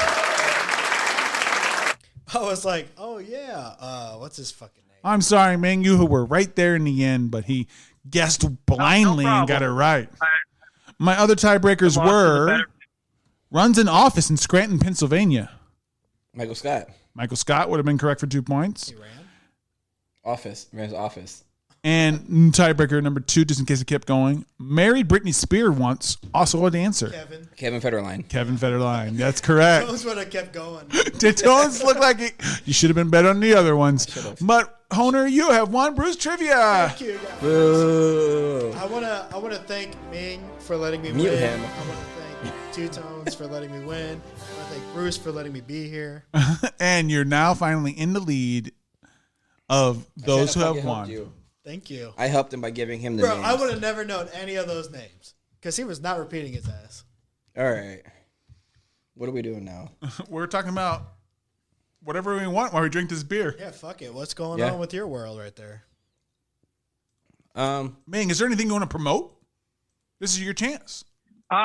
I was like, oh, yeah. What's his fucking name? I'm sorry, Ming. You were right there in the end, but he guessed blindly and got it right. My other tiebreakers were runs an office in Scranton, Pennsylvania. Michael Scott. Michael Scott would have been correct for 2 points. He ran? Office. Ran his office. And tiebreaker number 2, just in case it kept going. Married Britney Spears once, also a dancer. Kevin Federline. Kevin Federline. That's correct. Those would have kept going. It does look like you should have been better on the other ones. But Honer, you have won Bruce Trivia. Thank you, guys. Boo. I wanna thank Ming for letting me Mute win. him. I wanna thank Two Tones for letting me win. I wanna thank Bruce for letting me be here. And you're now finally in the lead of those who have won. You. Thank you. I helped him by giving him the Bro, names. I would have never known any of those names. Because he was not repeating his ass. All right. What are we doing now? We're talking about whatever we want while we drink this beer. Yeah, fuck it. What's going Yeah. on with your world right there? Ming, is there anything you want to promote? This is your chance. Yeah,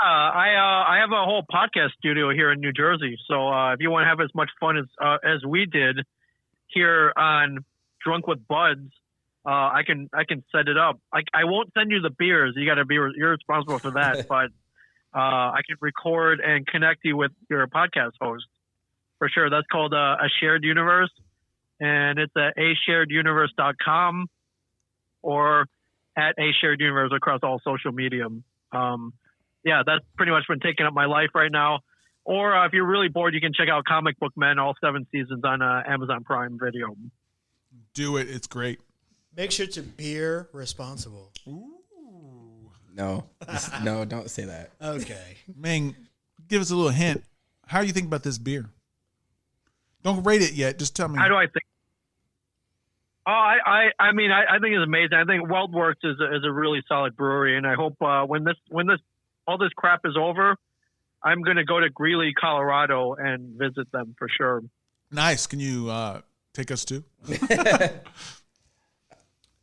I have a whole podcast studio here in New Jersey. So if you want to have as much fun as we did here on Drunk with Buds, I can set it up. I won't send you the beers. You're responsible for that. But I can record and connect you with your podcast host for sure. That's called a shared universe, and it's at ashareduniverse.com or at a shared universe across all social media. Yeah, that's pretty much been taking up my life right now. Or if you're really bored, you can check out Comic Book Men, all 7 seasons on Amazon Prime Video. Do it. It's great. Make sure to beer responsible. No. No, don't say that. Okay. Ming, give us a little hint. How do you think about this beer? Don't rate it yet. Just tell me. How do I think? Oh, I mean, I think it's amazing. I think WeldWorks is a really solid brewery, and I hope when all this crap is over, I'm going to go to Greeley, Colorado, and visit them for sure. Nice. Can you take us too?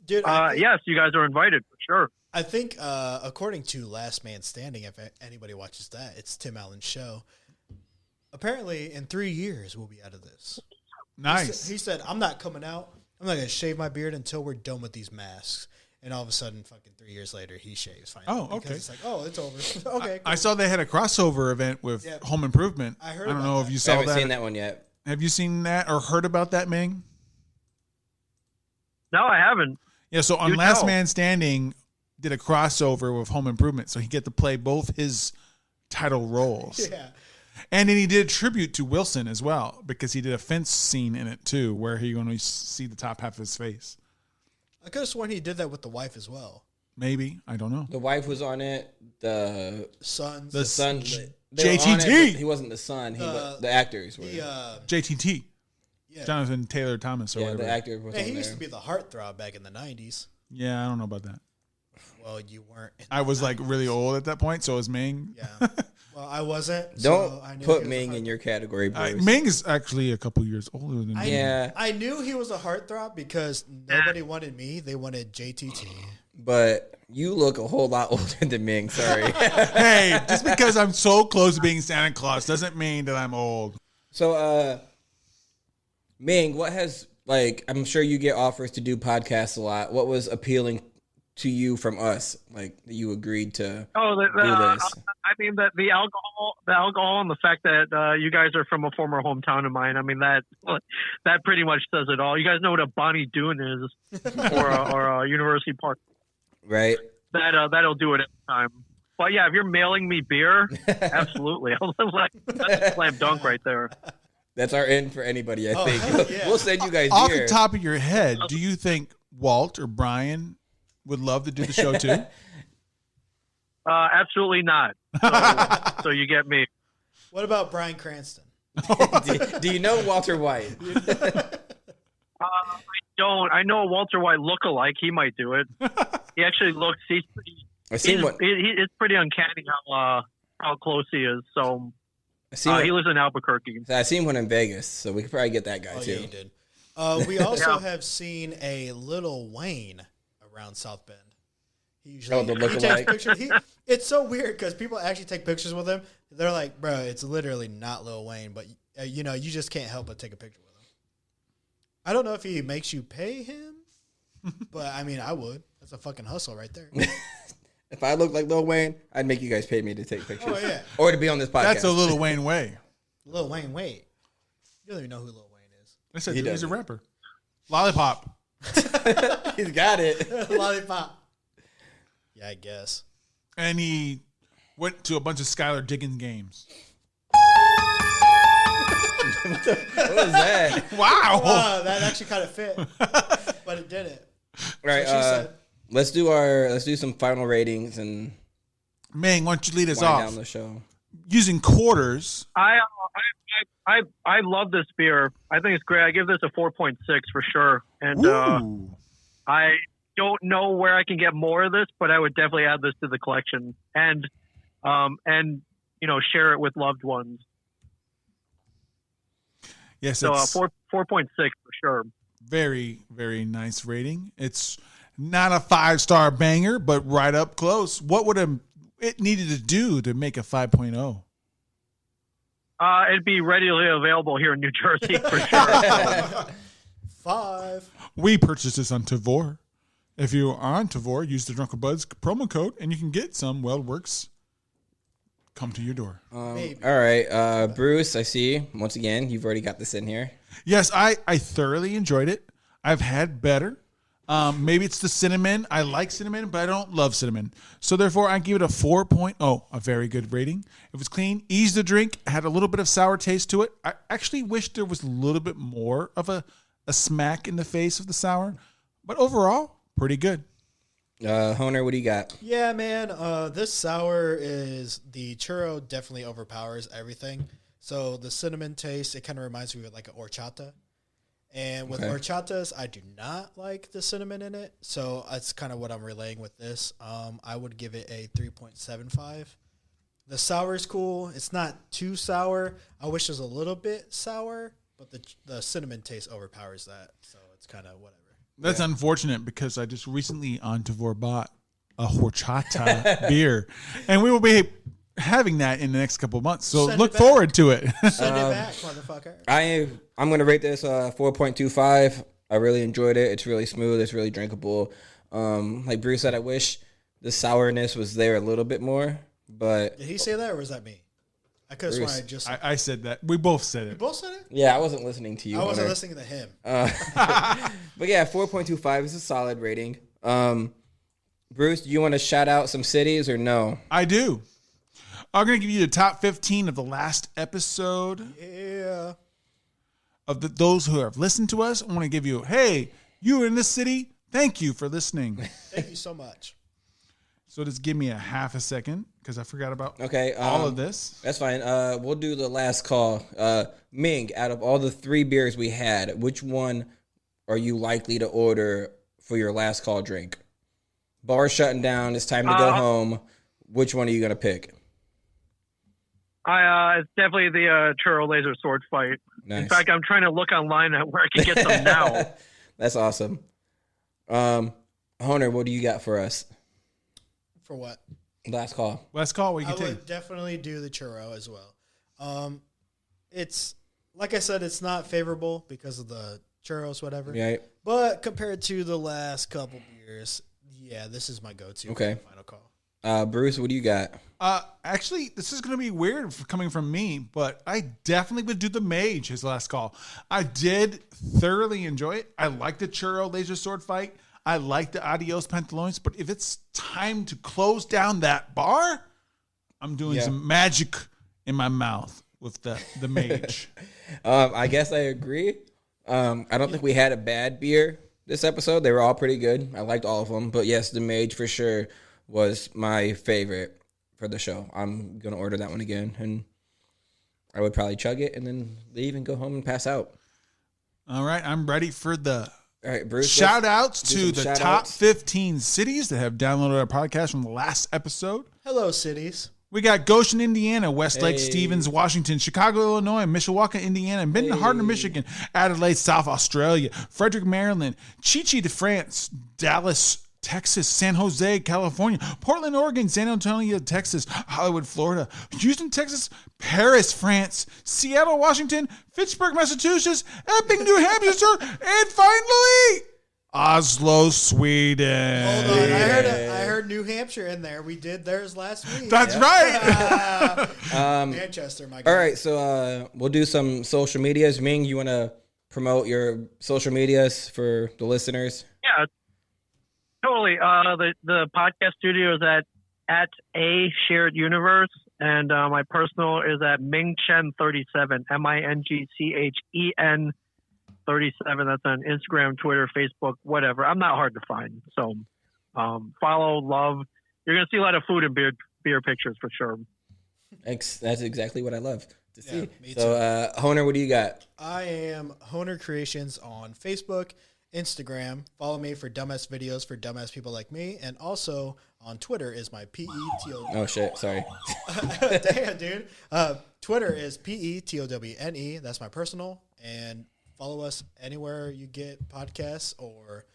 Dude, Yes, you guys are invited for sure. I think, according to Last Man Standing, if anybody watches that, it's Tim Allen's show. Apparently, in 3 years, we'll be out of this. Nice. He said, I'm not coming out. I'm not going to shave my beard until we're done with these masks. And all of a sudden, fucking 3 years later, he shaves finally. Oh, okay. It's like, oh, it's over. Okay, I cool. saw they had a crossover event with Home Improvement. I heard don't about know that. if you I saw haven't that. seen that one yet. Have you seen that or heard about that, Ming? No, I haven't. Yeah, so on You Last tell. Man Standing did a crossover with Home Improvement, so he get to play both his title roles. Yeah. And then he did a tribute to Wilson as well, because he did a fence scene in it too, where he only see the top half of his face. I could have sworn he did that with the wife as well. Maybe, I don't know. The wife was on it. The Sons. son. JTT. Were on it, but he wasn't the son. The actors were. JTT, Yeah. Jonathan Taylor Thomas, or Yeah, whatever. the actor was Man, on he there. used to be the heartthrob back in the 90s. Yeah, I don't know about that. Well, you weren't. In I the was like 90s. really old at that point, so was Ming. Yeah. Well, I wasn't. Don't so I knew put he was a Ming in your category, Bruce. Ming is actually a couple years older than me. Yeah. I knew he was a heartthrob because nobody wanted me. They wanted JTT. But you look a whole lot older than Ming. Sorry. Hey, just because I'm so close to being Santa Claus doesn't mean that I'm old. So, Ming, what has, like, I'm sure you get offers to do podcasts a lot. What was appealing to you from us, like, that you agreed to Oh, do this? I mean that the alcohol, and the fact that you guys are from a former hometown of mine. I mean that pretty much says it all. You guys know what a Bonnie Doon is, or a University Park. Right? That'll do it every time. But yeah, if you're mailing me beer, absolutely. That's a slam dunk right there. That's our end for anybody, I Oh, think. hell yeah. We'll send you guys Off beer. the top of your head, do you think Walt or Brian would love to do the show too? Absolutely not. So you get me. What about Bryan Cranston? do you know Walter White? I know a Walter White look-alike. He might do it. He actually looks. He's pretty. I've seen one. It's pretty uncanny how close he is. So he lives in Albuquerque. I've seen one in Vegas, so we could probably get that guy Oh, too. yeah, you did. We also have seen a Little Wayne around South Bend. He usually the he look-alike? takes pictures. It's so weird because people actually take pictures with him. They're like, bro, it's literally not Lil Wayne, but you just can't help but take a picture with him. I don't know if he makes you pay him, but I mean, I would. That's a fucking hustle right there. If I looked like Lil Wayne, I'd make you guys pay me to take pictures. Oh, yeah. Or to be on this podcast. That's a Lil Wayne way. Lil Wayne, wait. You don't even know who Lil Wayne is. I said He he's a doesn't. rapper. Lollipop. He's got it. Lollipop. Yeah, I guess. And he went to a bunch of Skylar Diggins games. What was that? Wow. Oh, that actually kind of fit, but it didn't. All right, So she said. let's do some final ratings and Ming, why don't you lead us wind off? down the show. Using quarters. I love this beer. I think it's great. I give this a 4.6 for sure. And Ooh. I don't know where I can get more of this, but I would definitely add this to the collection and share it with loved ones. Yes, So it's 4.6 for sure. very, very nice rating. It's not a 5-star banger, but right up close. What would it needed to do to make a 5.0? It'd be readily available here in New Jersey for sure. 5. We purchased this on Tavor. If you are on Tavor, use the Drunken Buds promo code, and you can get some WeldWorks come to your door. Maybe. All right, Bruce, I see. Once again, you've already got this in here. Yes, I thoroughly enjoyed it. I've had better. Maybe it's the cinnamon. I like cinnamon, but I don't love cinnamon. So therefore, I give it a 4.0, a very good rating. It was clean, easy to drink, had a little bit of sour taste to it. I actually wish there was a little bit more of a smack in the face of the sour. But overall, pretty good. Honer, what do you got? Yeah, man. This sour is the churro definitely overpowers everything. So the cinnamon taste, it kind of reminds me of like an horchata. And with horchatas, I do not like the cinnamon in it. So that's kind of what I'm relaying with this. I would give it a 3.75. The sour is cool. It's not too sour. I wish it was a little bit sour, but the cinnamon taste overpowers that. So it's kind of whatever. That's unfortunate because I just recently on Tavor bought a horchata beer, and we will be having that in the next couple of months. So Send look it back. forward to it. Send it back, motherfucker. I'm gonna rate this 4.25. I really enjoyed it. It's really smooth. It's really drinkable. Like Bruce said, I wish the sourness was there a little bit more. But Did he say that or was that me? I could have sworn Bruce. I just. I said that. We both said We it. both said it. yeah, I wasn't listening to you. I wasn't Hunter. listening to him. But yeah, 4.25 is a solid rating. Bruce, do you want to shout out some cities or no? I do. I'm going to give you the top 15 of the last episode Yeah. of those who have listened to us. I want to give you, hey, you in this city, thank you for listening. Thank you so much. So just give me a half a second because I forgot about Okay, all of this. That's fine. We'll do the last call. Ming, out of all the 3 beers we had, which one are you likely to order for your last call drink? Bar's shutting down. It's time to go home. Which one are you gonna pick? It's definitely the churro laser sword fight. Nice. In fact, I'm trying to look online at where I can get them now. That's awesome. Hunter, what do you got for us? For what? Last call. Last call, we I can take. would definitely do the churro as well. It's like I said, it's not favorable because of the churros, whatever. Right. But compared to the last couple beers, yeah, this is my go-to. Okay. For the final call. Bruce, what do you got? Actually, this is going to be weird coming from me, but I definitely would do the mage his last call. I did thoroughly enjoy it. I like the churro laser sword fight. I like the adios pantalones, but if it's time to close down that bar, I'm doing some magic in my mouth with the mage. I guess I agree. I don't think we had a bad beer this episode. They were all pretty good. I liked all of them. But yes, the mage for sure was my favorite for the show. I'm going to order that one again. And I would probably chug it and then leave and go home and pass out. All right, I'm ready for the All right, Bruce. shout outs do to some the shout top outs. 15 cities that have downloaded our podcast from the last episode. Hello, cities. We got Goshen, Indiana, Westlake, Hey. Stevens, Washington, Chicago, Illinois, Mishawaka, Indiana, Benton Harbor, Michigan, Adelaide, South Australia, Frederick, Maryland, Chichi de France, Dallas, Texas, San Jose, California, Portland, Oregon, San Antonio, Texas, Hollywood, Florida, Houston, Texas, Paris, France, Seattle, Washington, Fitchburg, Massachusetts, Epping, New Hampshire, and finally, Oslo, Sweden. Hold on. I heard New Hampshire in there. We did theirs last week. That's right. Manchester, my guy. All right, so we'll do some social medias. Ming, you want to promote your social medias for the listeners? Yeah, totally. The podcast studio is at a shared universe, and my personal is at Ming Chen 37, MINGCHEN 37. That's on Instagram, Twitter, Facebook, whatever. I'm not hard to find, so follow, love. You're gonna see a lot of food and beer pictures for sure. That's exactly what I love to see. Yeah, me So, Honer, what do you got? I am Honer Creations on Facebook, Instagram. Follow me for dumbass videos for dumbass people like me. And also on Twitter is my PETO. Oh, shit. Sorry. Damn, dude. Twitter is PETOWNE. That's my personal. And follow us anywhere you get podcasts or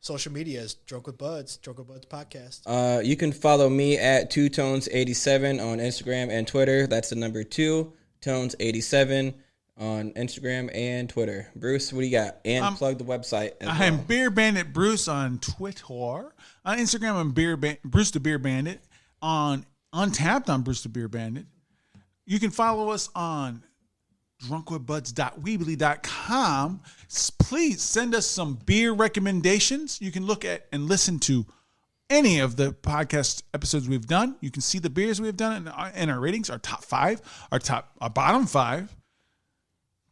social media is Drunk with Buds podcast. You can follow me at 2tones87 on Instagram and Twitter. That's the number 2tones87 on Instagram and Twitter. Bruce, what do you got? And plug the website. As I'm well. Beer Bandit Bruce on Twitter. On Instagram, I'm Bruce the Beer Bandit. On Untapped, I'm Bruce the Beer Bandit. You can follow us on drunkwithbuds.weebly.com. Please send us some beer recommendations. You can look at and listen to any of the podcast episodes we've done. You can see the beers we've done and our ratings, our top 5, our bottom 5.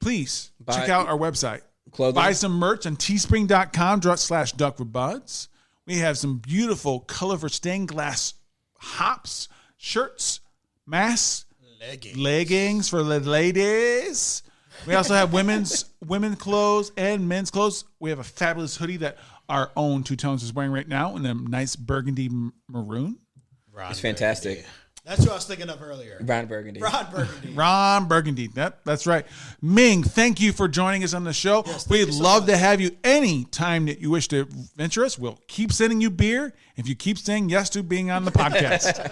Please check out our website. Clothing. Buy some merch on teespring.com/duckwithbuds. We have some beautiful colorful stained glass hops, shirts, masks, leggings for the ladies. We also have women's clothes and men's clothes. We have a fabulous hoodie that our own Two Tones is wearing right now in a nice burgundy maroon. It's fantastic. That's what I was thinking of earlier. Ron Burgundy. Ron Burgundy. That's right. Ming, thank you for joining us on the show. Yes, We'd you so love to much. have you any time that you wish to venture us. We'll keep sending you beer if you keep saying yes to being on the podcast.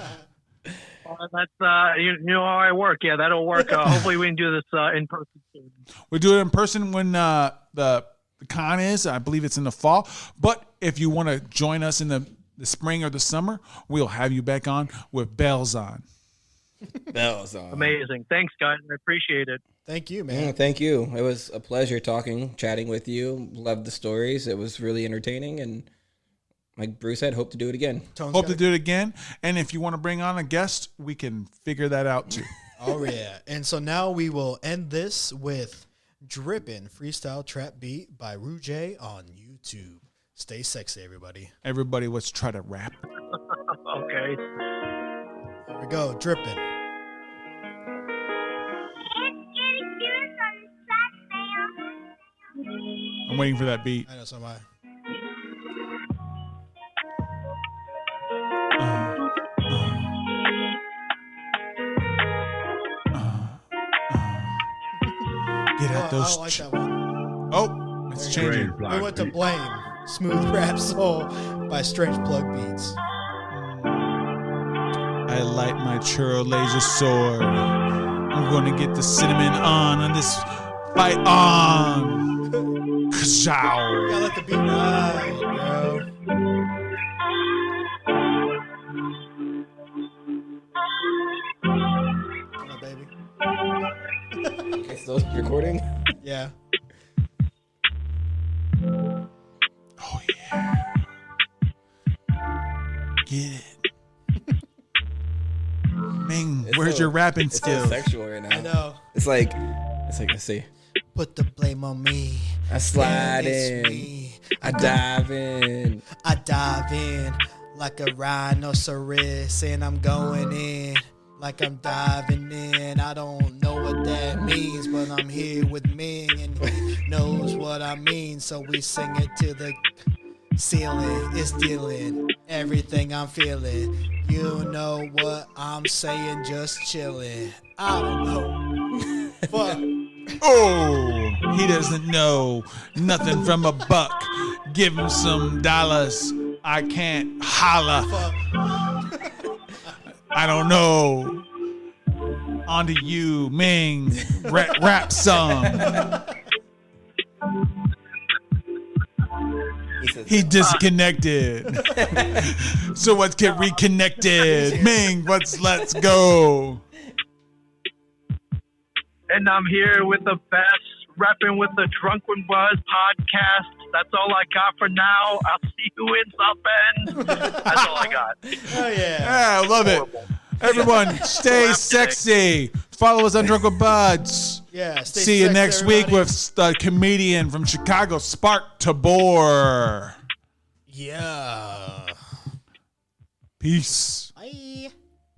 That's you know how I work. Yeah, that'll work. Hopefully, we can do this in person soon. We'll do it in person when the con is. I believe it's in the fall. But if you want to join us in the spring or the summer, we'll have you back on with bells on. Bells on. Amazing. Thanks, guys. I appreciate it. Thank you, Yeah, man. thank you. It was a pleasure chatting with you. Loved the stories. It was really entertaining. And like Bruce said, hope to do it again. Hope to do it again. And if you want to bring on a guest, we can figure that out too. Oh, yeah. And so now we will end this with Drippin' Freestyle Trap Beat by Rouge on YouTube. Stay sexy, everybody. Everybody, let's try to rap. Okay. Here we go. Drippin'. I'm waiting for that beat. I know, so am I. Get out I those. don't like that one. Oh, it's changing. We went to Blame. Smooth Rap Soul by Strange Plug Beats. I light my churro laser sword. I'm gonna get the cinnamon on this fight on. Kazow. Gotta let the beat ride, bro. Come on, baby. Okay, still recording? Yeah. Oh yeah. Get it. Ming, It's where's so- your rapping It's so skills? sexual right now. I know. It's like, let's see. Put the blame on me. I slide Yeah, it's in. me. I dive in. I dive in like a rhinoceros, and I'm going in like I'm diving in. I don't know what that means, but I'm here with Ming, and he knows what I mean. So we sing it to the ceiling. It's dealing everything I'm feeling. You know what I'm saying? Just chilling. I don't know. Fuck. Oh, he doesn't know nothing from a buck. Give him some dollars. I can't holla. I don't know. On to you, Ming. Rap song. He disconnected. So let's get reconnected. Ming, let's go. And I'm here with the best, repping with the Drunken Buzz podcast. That's all I got for now. I'll see you in South Bend. That's all I got. Oh, yeah. Yeah, I love it. Everyone, stay sexy. Follow us on Drunken Buds. Yeah. Stay See you sexy, next week everybody. with the comedian from Chicago, Spark Tabor. Yeah. Peace. Bye.